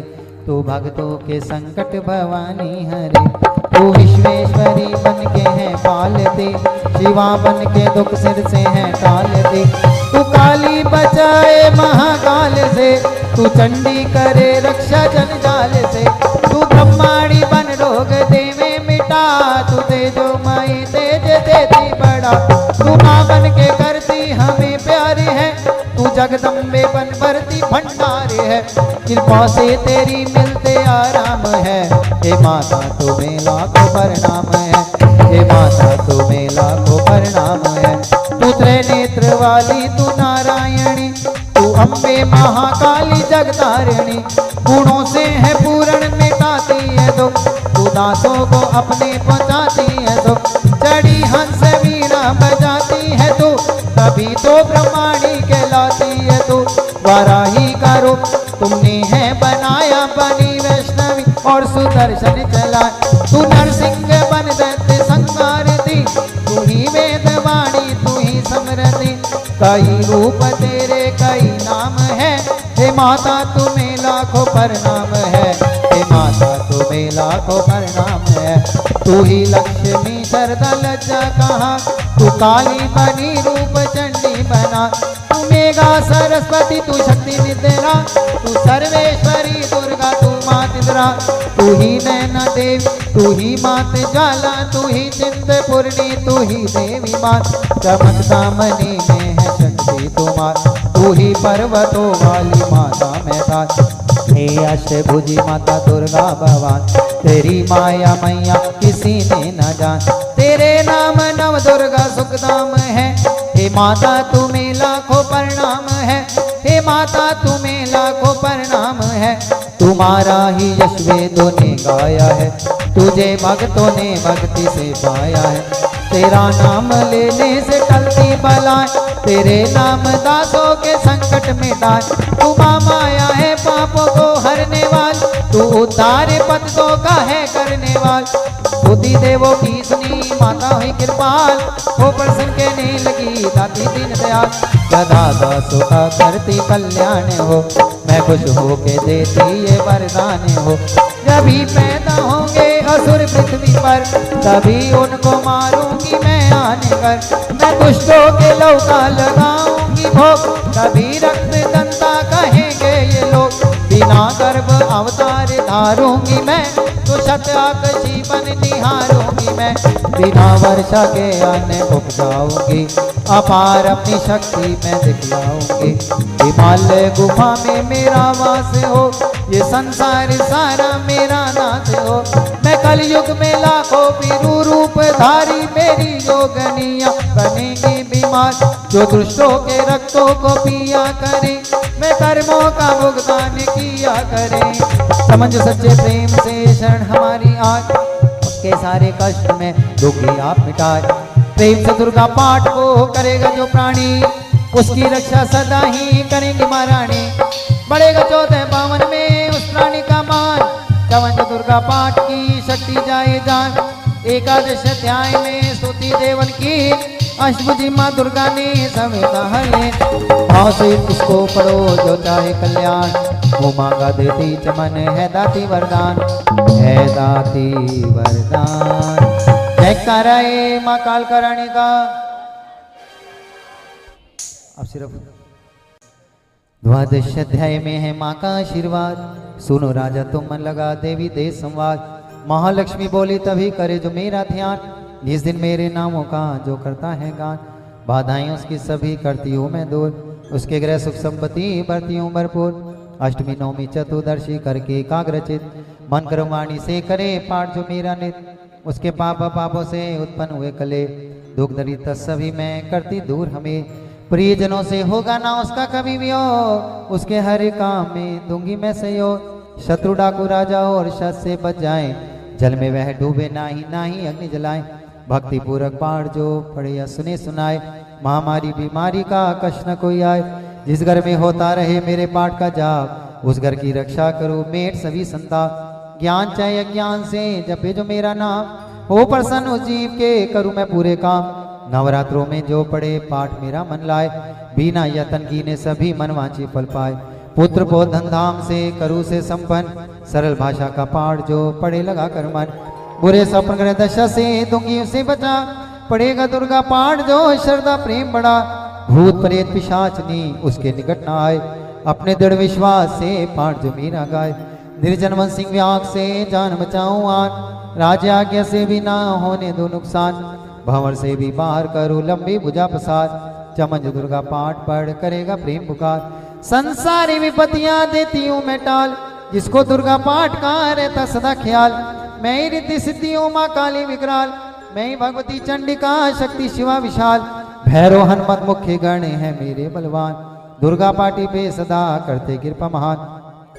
तू भक्तों के संकट भवानी हरे। तू विश्वेश्वरी बन के है पालती, शिवा बन के दुख सिर से है टालती। तू काली बचाए महाकाल से, तू चंडी करे रक्षा जंजाल से। तू ब्रह्माणी बन रोग देवे मिटा, तू तेजो माई तेज देती बड़ा। तू माँ बन के करती हमें प्यार है, तू जगदम्बे बन भरती भंडार है। कृपा से तेरी मिलते आराम है, हे माता तुम्हें लाखों प्रणाम है, हे माता तुम्हें लाखों प्रणाम है। तू त्रिनेत्र वाली तू नारायणी, तू अम्बे महाकाली जगतारिणी। गुणों से है पूर्ण मिटाती है दुख, तू दासों को अपने पहुँचाती है दुख। चढ़ी हंस वीणा बजाती है तू, तभी तो ब्रह्माणी कहलाती है तू। वाराही का रूप तुमने है बनाया, बनी वैष्णवी और सुदर्शन चला। तू नरसिंह बन दैत्य संहार दी, तू ही वेदवाणी तू ही समृद्धि। कई रूप तेरे कई नाम है, हे माता तुम्हें लाखों प्रणाम है, हे माता तुम्हें लाखों प्रणाम है। तू ही लक्ष्मी शरदा लज्जा कहा, तू काली बनी रूप चंडी बना। तू मेघा सरस्वती तू शक्ति निद्रा, तू सर्वेश्वरी दुर्गा तू मात इंद्रा। तू ही नैना देवी तू ही मात ज्वाला, तू ही चिंतपूर्णी तू ही देवी मात। चमक दामनी में है शक्ति तुम्हार, तू ही पर्वतों वाली माता मैदान। हे अष्टभुजी माता दुर्गा भवान, तेरी माया मैया किसी ने न जान। तेरे नाम नव दुर्गा सुखधाम है, हे माता तुम्हें लाखों प्रणाम है, हे माता तुम्हें लाखों प्रणाम है। तुम्हारा ही यश वेदों ने गाया है, तुझे भक्तों ने भक्ति से पाया है। तेरा नाम लेने से टलती बलाएं, तेरे नाम दासों के संकट मिटाए। तू माया है पापों को हरने वाल, तू उद्धार पतितों का है करने वाल। बुद्धि देवों की सुनी माता हुई कृपाल, हो प्रसन्न कहने लगी दाती दीन दयाल। सदा दासों का करती कल्याण हो, मैं खुश हो के देती ये वरदान हो। जब भी पैदा होंगे असुर पृथ्वी पर, तभी उनको मारूंगी मैं आने कर। मैं दुष्टों के लौका लगाऊंगी भोग, तभी रक्त दंता कहेंगे ये लोग। बिना गर्भ अवतार धारूंगी मैं, तो शताकशी बन निहारूंगी मैं। बिना वर्षा के अन्न उपजाऊंगी, अपार अपनी शक्ति मैं दिखलाऊंगी। हिमालय गुफा में मेरा वास हो, ये संसार सारा मेरा नाथ हो। मैं कलयुग में लाखों बिरु रूप धारी, मेरी योगनिया बनेगी बीमार। जो दुष्टों के रक्तों को पिया करे, मैं कर्मों का भुगतान किया करे। समझ सच्चे प्रेम से शरण हमारी आज, उसके सारे कष्ट में दुखी आप मिटाए। प्रेम से दुर्गा पाठ को करेगा जो प्राणी, उसकी रक्षा सदा ही करेंगी महारानी। बढ़ेगा 14 पावन में उस प्राणी का मान, चवन दुर्गा पाठ की शक्ति जाए जान। एकादश अध्याय में स्तुति देवन की, अष्टभुजी माँ दुर्गा ने समेता है। भाव से इसको पढ़ो जो चाहे कल्याण, वो मांगा देती चमन है दाती वरदान, है दाती वरदान। जयकारा माँ काल करानी का। अब सिर्फ द्वादश अध्याय में है माँ का आशीर्वाद। सुनो राजा तुम मन लगा देवी दे संवाद। महालक्ष्मी बोली तभी करे जो मेरा ध्यान। इस दिन मेरे नामों का जो करता है गान। बाधाएं उसकी सभी करती हूँ मैं दूर। उसके गृह सुख संपत्ति बढ़ती हूँ भरपूर। अष्टमी नवमी चतुर्दशी करके एकाग्रचित मन कर्म वाणी से करे पाठ जो मेरा नित। उसके पापों से उत्पन्न हुए कले दुख दरिद्र सभी मैं करती दूर हमें। प्रियजनों से होगा ना उसका कभी भी हो। उसके हर काम में दूंगी मैं सहयोग। शत्रु डाकू राजा और शत से बच जाए। जल में वह डूबे नाही नाही अग्नि जलाए। भक्ति पूर्वक पाठ जो पढ़े या सुने सुनाए। महामारी बीमारी का कष्ट न कोई आए। जिस घर में होता रहे मेरे पाठ का जाप उस घर की रक्षा करो मेट सभी संताप। ज्ञान चाहे अज्ञान से जपे जो मेरा नाम। हो प्रसन्न उस जीव के करूँ मैं पूरे काम। नवरात्रों में जो पढ़े पाठ मेरा मन लाए। बिना यतन की ने सभी मनवांची फल पाए। पुत्र को धन धाम से करू से संपन्न। सरल भाषा का पाठ जो पढ़े लगा कर मन। बुरे स्वप्न ग्रह दशा से दूंगी उसे बचा। पढ़ेगा दुर्गा पाठ जो श्रद्धा प्रेम बढ़ा। भूत प्रेत पिशाचनी उसके निकट न आए। अपने दृढ़ विश्वास से पाठ जो मेरा गाय। निर्जन वन सिंह व्याग से जान बचाऊं आन। राजा आज्ञा से भी ना होने दो नुकसान। भंवर से भी बाहर करो लंबी भुजा प्रसाद। चमन दुर्गा पाठ पढ़ करेगा प्रेम पुकार। संसारी विपत्तियां देती हूँ मैं टाल। जिसको दुर्गा पाठ का रहता सदा ख्याल। मैं ही रिद्धि सिद्धि हूँ माँ काली विकराल। मैं ही भगवती चंडिका शक्ति शिवा विशाल। भैरव हनुमत मुख्य गण है मेरे बलवान। दुर्गा पाठी पे सदा करते कृपा महान।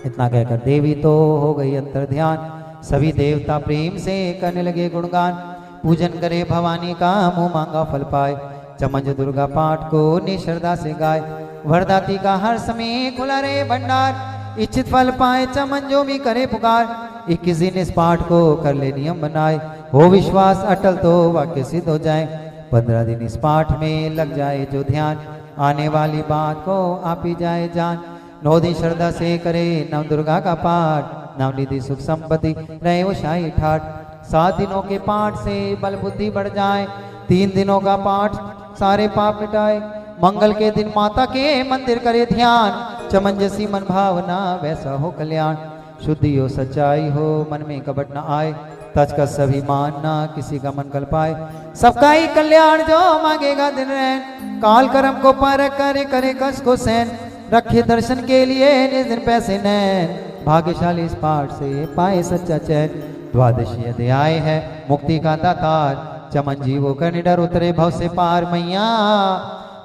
इतना कहकर देवी तो हो गई अंतर ध्यान। सभी देवता प्रेम से करने लगे गुणगान। पूजन करे भवानी का मुंह मांगा फल पाए। चमन दुर्गा पाठ को निश्रद्धा से गाय। वरदाती का हर समय खुला रहे भंडार। इच्छित फल पाए चमन जो भी करे पुकार। 21 दिन इस पाठ को कर ले नियम बनाए। हो विश्वास अटल तो वाक्य सिद्ध हो जाए। 15 दिन इस पाठ में लग जाए जो ध्यान। आने वाली बात को आप ही जाए जान। 9 दिन श्रद्धा से करे नव दुर्गा का पाठ। नवनिधि सुख संपत्ति रहे वो शाही ठाठ। 7 दिनों के पाठ से बल बुद्धि बढ़ जाए। 3 दिनों का पाठ सारे पाप मिटाए। मंगल के दिन माता के मंदिर करे ध्यान। चमन जैसी मन भावना वैसा हो कल्याण। शुद्धि हो सच्चाई हो मन में कपट न आए। तज का सभी मानना किसी का मन कल पाए। सबका ही कल्याण जो मांगेगा दिन रैन। काल कर्म को पर करे कष्ट को सहन। रखे दर्शन के लिए निज दिन पैसे नैन। भाग्यशाली इस पाठ से पाए सच्चा चैन। द्वादशी अध्याय है मुक्ति का दातार। चमन जीवों का निडर उतरे भव से पार। मैया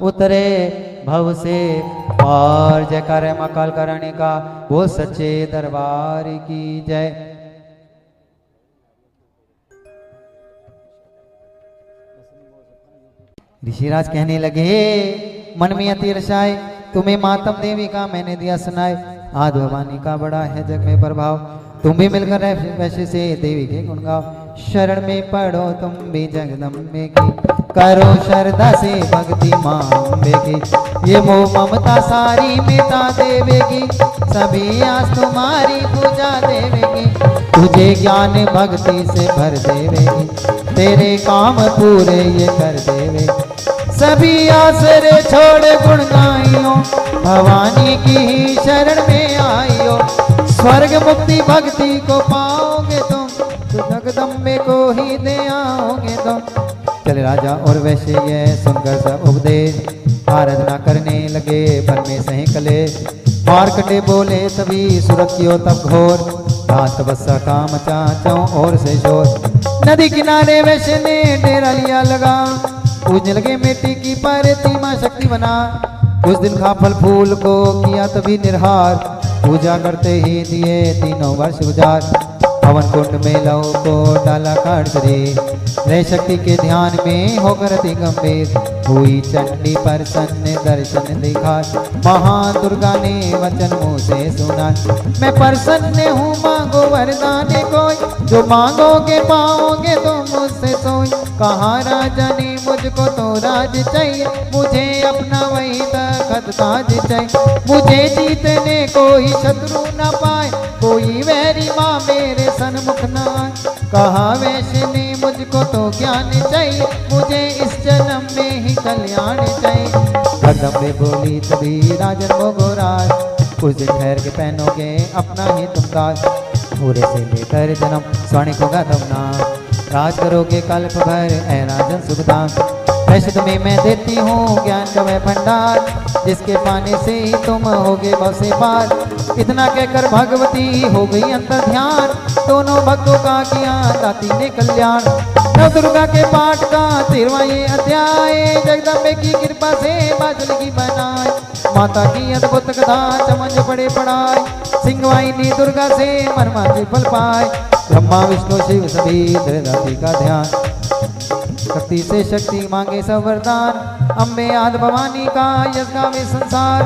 उतरे भव से पार। जयकार है मां काल कराने का वो सच्चे दरबार की जय। ऋषिराज कहने लगे मन में अति रसाए। तुम्हें मातम देवी का मैंने दिया सुनाए। आद भवानी का बड़ा है जग में प्रभाव। तुम भी मिलकर वैसे से देवी के गुण गाओ। शरण में पढ़ो तुम भी जगदम्बे की। करो श्रद्धा से भक्ति मां अम्बे की। ये मोह ममता सारी मिटा देवेगी। सभी आस तुम्हारी पूजा देवेगी। तुझे ज्ञान भक्ति से भर देवेगी। तेरे काम पूरे ये कर देवेगी। सभी आसरे छोड़ गुण गाइयो। भवानी की ही शरण में आइयो। स्वर्ग मुक्ति भक्ति को पाओगे तुम। तो जगदम्बे को ही दे आओगे तुम। चले राजा और वैश्य ये सुनकर सब उपदेश। आराधना करने लगे बन में सही कले। मार्कंडे बोले तभी सुरक्षियो तब घोर। रात तपस्या का मचा चौं और से शोर। नदी किनारे वैश्य ने डेरा लिया लगा। पूजने लगे मिट्टी की प्रतिमा शक्ति बना। उस दिन खा फल फूल को किया तभी निर्हार। पूजा करते ही दिए 3 वर्ष गुजार। हवन कुंड में लौ को डाला काट शरीर। रह शक्ति के ध्यान में होकर अति गंभीर। हुई चंडी प्रसन्न दर्शन दिखा। महादुर्गा ने वचन मुँह से सुना। मैं प्रसन्न हूँ मांगो वरदान कोई। जो मांगोगे पाओगे तो मुझसे सोई। कहा राजा ने मुझको तो राज चाहिए। मुझे अपना वही तखत ताज चाहिए। मुझे जीतने कोई शत्रु न पाए। कोई वैरी माँ मेरे सन्मुख न आए। कहा वैश्य ने मुझको मुझको तो ज्ञान चाहिए, मुझे इस जन्म में ही कल्याण चाहिए। जगदम्बे बोली तभी राजन मोगोराज, कुछ दिन ठहर के पहनोगे अपना ही तुम ताज। पूरे से लेकर जन्म स्वर्णिक होगा तब नाम, राज करोगे कल्प भर ऐ राजन सुखदाम। वैसे तुम्हें मैं देती हूँ ज्ञान का वह भंडार, जिसके पाने से ही तुम होगे बसे पार। इतना कहकर भगवती हो गई अंतर ध्यान, दोनों भक्तों का किया दाती ने कल्याण। नव दुर्गा के पाठ का 13वां ये अध्याय, जगदम्बे की कृपा से बादल की बनाए। माता की अद्भुत कथा चमन पड़े पढ़ाए, सिंहवाहिनी दुर्गा से मरमाची फल पाए। ब्रह्मा विष्णु शिव सभी त्रिदाती का ध्यान, शक्ति से शक्ति मांगे सब वरदान। अम्बे आदि भवानी का यश गावे संसार,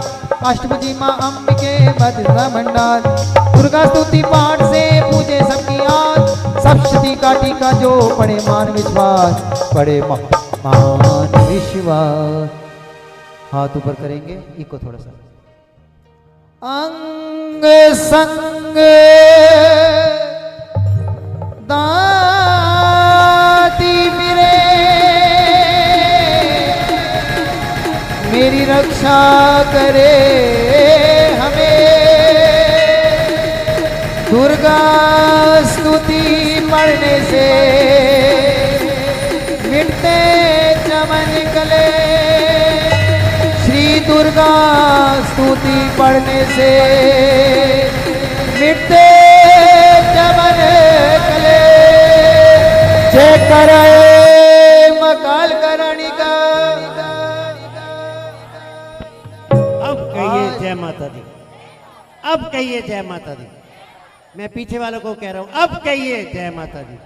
अष्टभुजी माँ अम्बिके बद्रा भंडार। दुर्गा स्तुति पाठ से पूजे सबकी आज, सप्तशती का टीका जो पढ़े मान विश्वास, पढ़े मान विश्वास। हाथ ऊपर करेंगे, इको थोड़ा सा। अंग संग दाती मेरे, मेरी रक्षा करे हमें। दुर्गा स्तुति पढ़ने से मिटते चमन कले, श्री दुर्गा स्तुति पढ़ने से मिटते चमन कले। जय कराए मकाल करणी का। अब कहिए जय माता दी, अब कहिए जय माता दी। मैं पीछे वालों को कह रहा हूं, अब कहिए जय माता दी।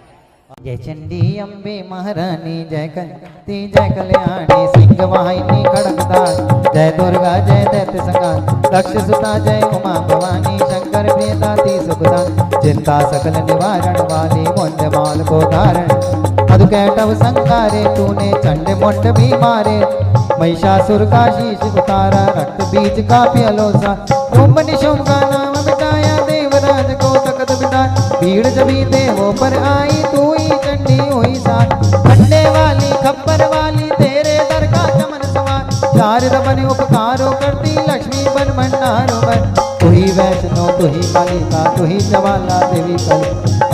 जय चंडी अम्बे महारानी, जय कंती जय कल्याणी, सिंह वाहिनी खड़गदार, जय दुर्गा जय दैत्य संगार, दक्ष सुता जय उमा भवानी, शंकर प्रियदाती सुखदान, चिंता सकल निवारण वाली, मुंज माल को धारण, मधुकैटव संगारे, तूने चंड मुंड भी मारे, महिषासुर का शीश उतारा, रक्त बीज का प्यलोसा, शुंभ निशुंभ का नाम मिटाया, देवराज को तकत बिठाया, भीड़ जभी देवों पर आई, तू ही चंडी हुई साथ, खंडे वाली खप्पर वाली, तेरे दर का चमन सवार, चार रबन उपकारों करती, लक्ष्मी बन भंडारों पर, तू ही वैष्णो तू ही कालिका, तू ही जवाला देवी कल,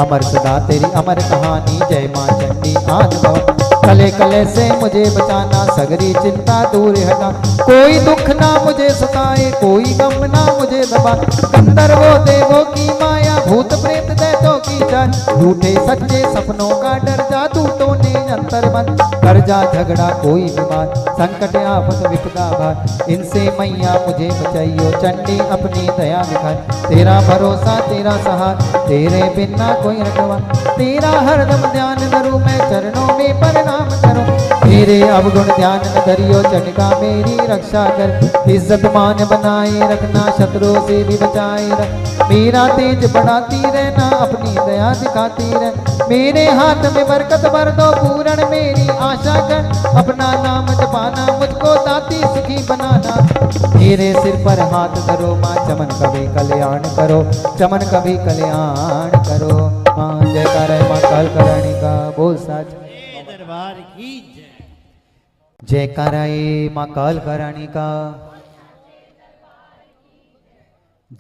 अमर सदा तेरी अमर कहानी, जय माँ चंडी आद भवन। कले कले से मुझे बचाना, सगरी चिंता दूर हटा, कोई दुख ना मुझे सताए, कोई गम ना मुझे दबा, गंधर्वों देवों की माया, भूत प्रेत दैत्यों की जान, झूठे सच्चे सपनों का डर, जादू टोने अंतर बंद, कर जा झगड़ा कोई बीमार, संकट आफत विपदा भार, इनसे मैया मुझे बचाइयो, चंडी अपनी दया दिखाए, तेरा भरोसा तेरा सहार, तेरे बिना कोई रखवा, तेरा हरदम ध्यान धरूं मैं, चरणों में प्रणाम करूं, तेरे अवगुण ध्यान न धरियो, चंडिका मेरी रक्षा कर, इज्जत मान बनाए रखना, शत्रुओं से भी बचाए रख, मेरा तेज बढ़ाती रहना, अपनी दया दिखाती रह, मेरे हाथ में बरकत भर दो, पूर्ण मेरी आशा कर, अपना नाम जपाना, मुझको दाती सुखी बनाना, मेरे सिर पर हाथ धरो माँ, चमन कभी कल्याण करो, चमन कभी कल्याण करो। माँ जयकार है माँ काल करणी का, बोल सच दरबार की जय। जयकार है माँ काल करणी का।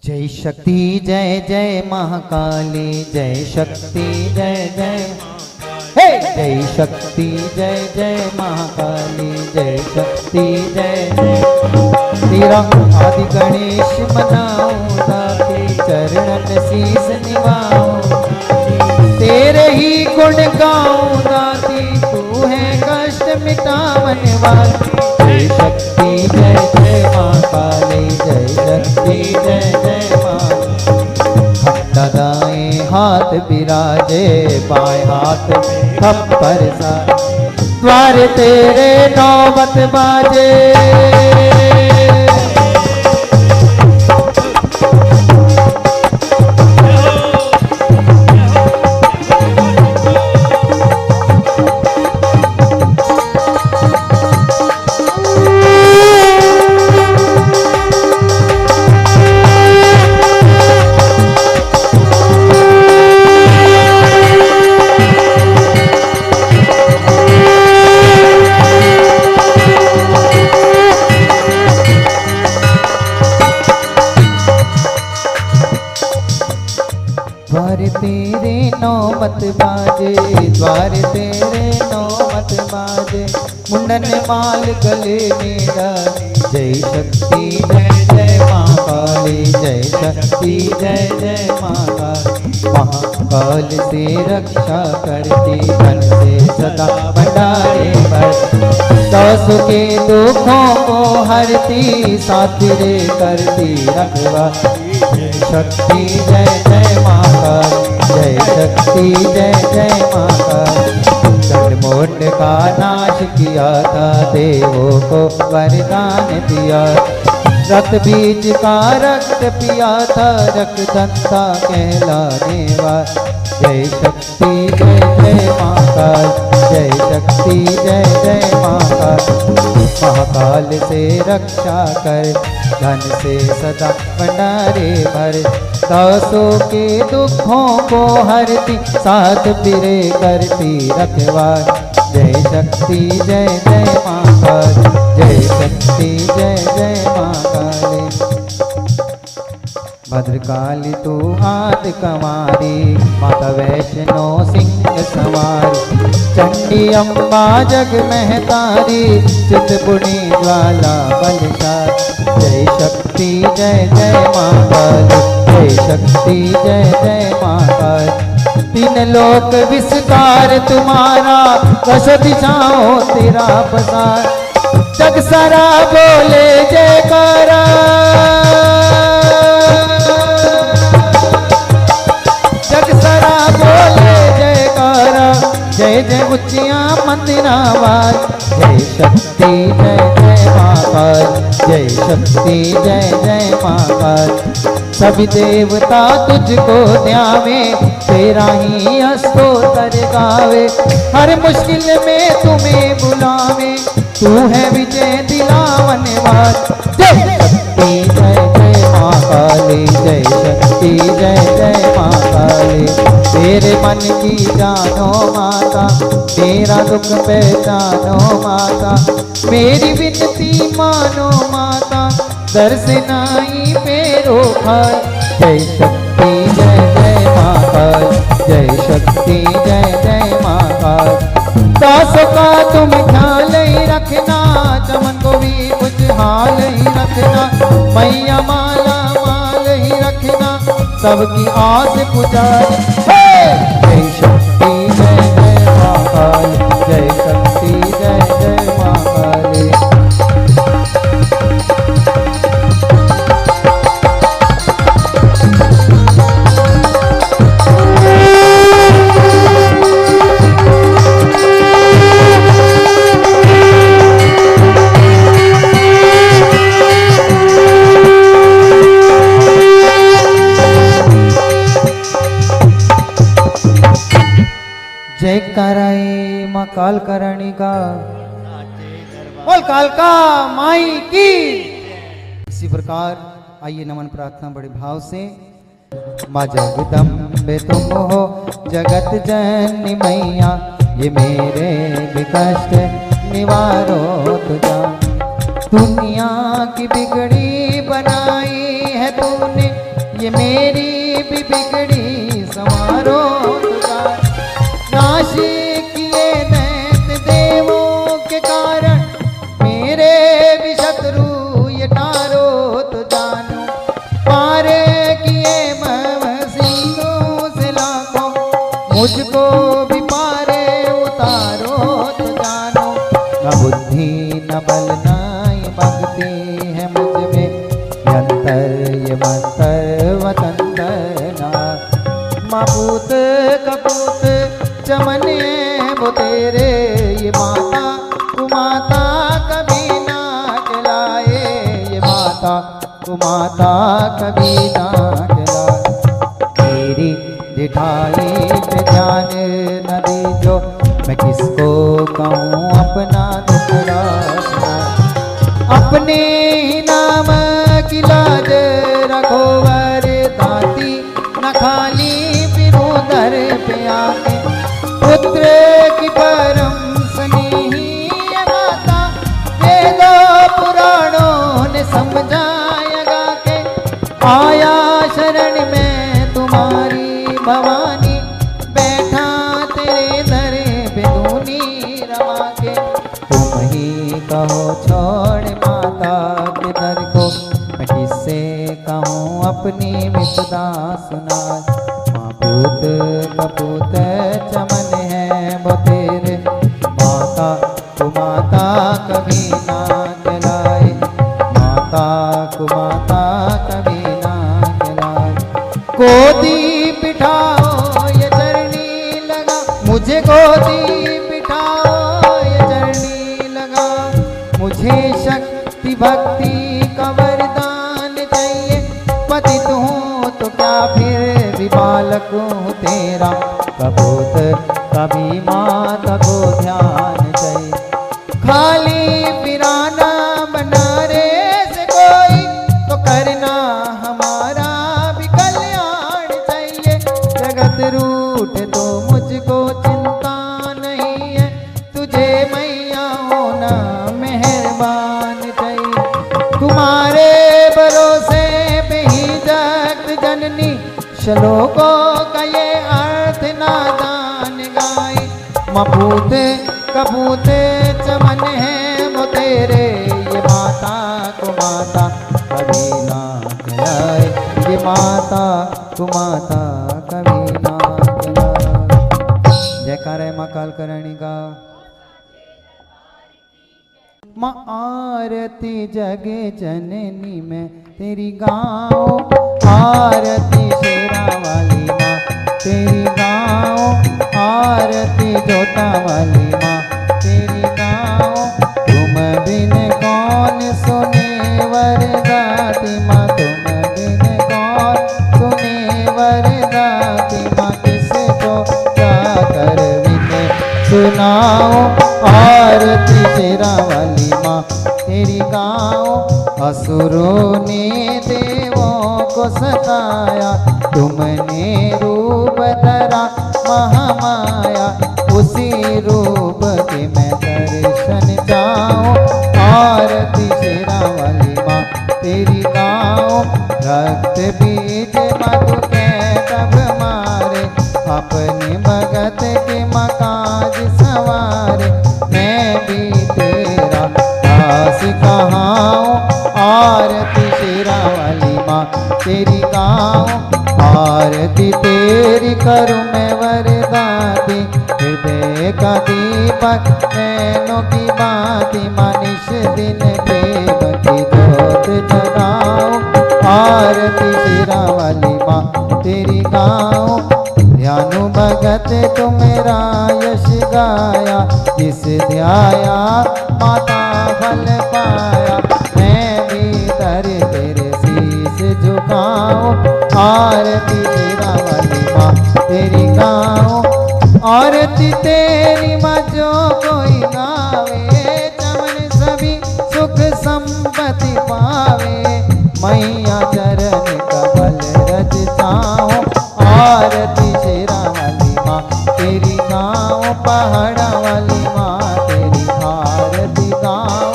जय शक्ति जय जय महाकाली, जय शक्ति जय जय, हे जय शक्ति जय जय महाकाली, जय शक्ति जय जय। तेरा आदि गणेश मनाऊं, ताके चरणन शीस निभाऊं, तेरे ही गुण गाऊं दाती, तू है कष्ट मिटावन वाली, जय शक्ति जय जय माँ काली, जय शक्ति जय जय माँ। खट्टा दाएं हाथ बिराजे, बाएं हाथ खप्पर सा, द्वार तेरे नौबत बाजे, घंट बाजे, मुंडन माल गले में डाले। जय शक्ति जय जय माँ काली, जय शक्ति जय जय माँ काली। महाकाल से रक्षा करती, धन से सदा भंडारे भरती। दासों के दुखों को हरती, साथिरे करती रखवाली। जय शक्ति जय जय माँ काली, जय शक्ति जय जय माँ काली। चंडमुंड का नाश किया था, देवों को वरदान दिया। रक्त बीज का रक्त पिया था, रक्तदंता कहलाने वाला। जय शक्ति जय जय माँ काली, जय शक्ति जय जय माँ काली। महाकाल से रक्षा कर, धन से सदा भंडारे भर। दासों के दुखों को हरती, साथ फिरे करती रखवाली। जय शक्ति जय जय माँ काली, जय शक्ति जय जय माँ काली। भद्रकाली तू आदि कमारी, माता वैष्णो सिंह सवारी। चंडी अम्बा जग महतारी, चितपुनी ज्वाला बलशाली। जय शक्ति जय जय माँ काली, जय शक्ति जय जय माँ काली। तीन लोक विस्तार तुम्हारा, दश दिशाओं तेरा पसार। जग सारा बोले जयकारा, जग सारा बोले जयकारा। जय जय उच्चिया मंदिरावार। जय शक्ति जय जय माँ काली, जय शक्ति जय जय माँ काली। सभी देवता तुझको ध्यावे, तेरा ही स्तोत्र गावे। हर मुश्किल में तुम्हें बुलावे, तू है विजय दिलावन वाली। जय शक्ति जय जय माँ काली, जय शक्ति जय जय माँ काली। तेरे मन की जानो माता, तेरा दुख पहचानो माता। मेरी विनती मानो माता, दर्शनाई पेरो खाए। जय शक्ति जय जय माँ काली, जय शक्ति जय जय माँ काली। दासों का तुम ख्याल ही रखना, चमन को भी कुछ हाल ही रखना। मैया माला माल ही रखना, सबकी आस पुजारी। जय शक्ति जय जय माँ काली, जय शक्ति जय जय माँ काली। जय कराए माँ काल करणी का, बोल कालका माई की। इसी प्रकार आइए नमन प्रार्थना बड़े भाव से। माँ जगदम्बे तुम हो जगत जननी मैया, ये मेरे भी कष्ट निवारो तुझा। दुनिया की बिगड़ी बनाई है तूने, ये मेरी भी बिगड़ी संवारो तुझा। नाश किए दैत्य देवों के कारण, मेरे भी शत्रु ये टारो तो जानो। पार किए मसीहों से लाखों, मुझको भी पारे उतारो तो जानो। न बुद्धि न बल न भक्ति है मुझ में, यंतर ये मंतर वतंतर ना। मापूत कपूत चमने वो तेरे, ये माता तू माता कभी ना खिलाए। ये माता तू माता कभी ना खिलाए। तेरी दिखाई पे ध्यान न दीजो, मैं किसको कहूँ अपना दुखड़ा। अपने ही नाम की लाज रखो वरदाती, न खाली फिरूं दर पे आके। पुत्र की परम स्नेही माता, वेदों पुराणों ने समझाया के। आया शरण में तुम्हारी भवानी, बैठा तेरे दर पे दूनी रवा। कहो छोड़ माता के दर को, मैं किससे कहूँ अपनी विपदा सुना। माँ पूत कपूत चमन है वो तेरे, माता को माता कभी ना कहलाए, माता को माता कभी ना कहलाए। गोदी बिठाओ ये चरणी लगा, मुझे गोदी बिठाओ ये चरणी लगा। मुझे शक्ति भक्ति का वरदान चाहिए, पतित हूँ तो क्या फिर भी बालक हूँ तेरा। कपूत कभी माता को ध्यान चाहिए, खाली पिराना बना रे से कोई तो करना हमारा भी कल्याण चाहिए। जगत रूठ तो मुझको चिंता नहीं है, तुझे मैया होना मेहरबान चाहिए। तुम्हारे भरोसे पे ही जगत जननी, श्लोकों का ये अर्थ नादान गाए। मपूत कपूत चमन है वो तेरे, ये माता को माता कभी ना कहलाए, ये माता को माता कभी ना कहलाए। जयकार है माँ काल करणी का। माँ आरती जगे जननी में तेरी गाओ, आरती शेरा वाली माँ तेरी गाओ, आरती जोता वाली माँ तेरी गाओ। तुम बिन कौन सुने वरदाती माँ, तुम बिन कौन सुने वरदाती माँ। किसको क्या कर बिन सुनाओ, आरती शेरा वाली माँ तेरी गाओ। असुरों ने देवों को सताया, तुमने रूप धरा महामाया। उसी रूप के मैं दर्शन जाऊं, आरती शेरा वाली माँ तेरी गाऊं। रक्त बीज मधु के तब मारे, अपने भगत के मकाज सवारे। मैं भी तेरा दास कहाऊं, आरती शेरा वाली माँ तेरी गाऊं। आरती तेरी करूं मैं वरदाती, हृदय का दीपक नैनों की बाती। मानिश दिन प्रेम की जोत जगाऊं, आरती शेरा वाली माँ तेरी गाऊं। ध्यानु भगत तुमेरा यश गाया, जिस ध्याया माता फल पाया। मैं भी तेरे शीश झुकाऊं, आरती शेरा वाली माँ तेरी गाऊं। आरती तेरी माँ जो कोई गावे, चमन सभी सुख संपत्ति पावे। मैया चरण कमल रज चाऊं, आरती शेरा वाली माँ तेरी गाऊं। पहाड़ा वाली माँ तेरी आरती गाऊं,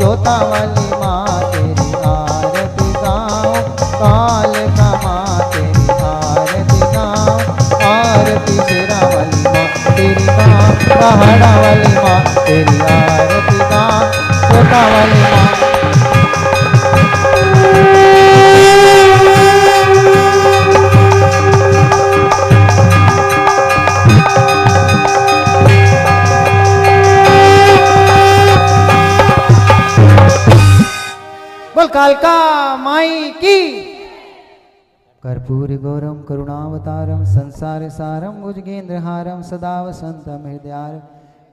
जोता वाली माँ तेरी आरती गाऊं। काल का माँ तेरी आरती गाऊं, आरती शेरा वाली माँ तेरी गाऊं। पहाड़ा वाली माँ तेरी आरती गाऊं, जोता वाली माँ। बोल कालका माई की। कर्पूर गौरम करुणावतारम संसार सारम भुजगेंद्रहारम सदा वसंतम हृदयार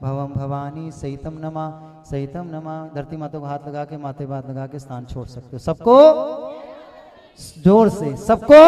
भवम भवानी सहितम नमा सहितम नमा। धरती माता को हाथ लगा के माथे पे हाथ लगा के स्थान छोड़ सकते हो। सबको जोर से, सबको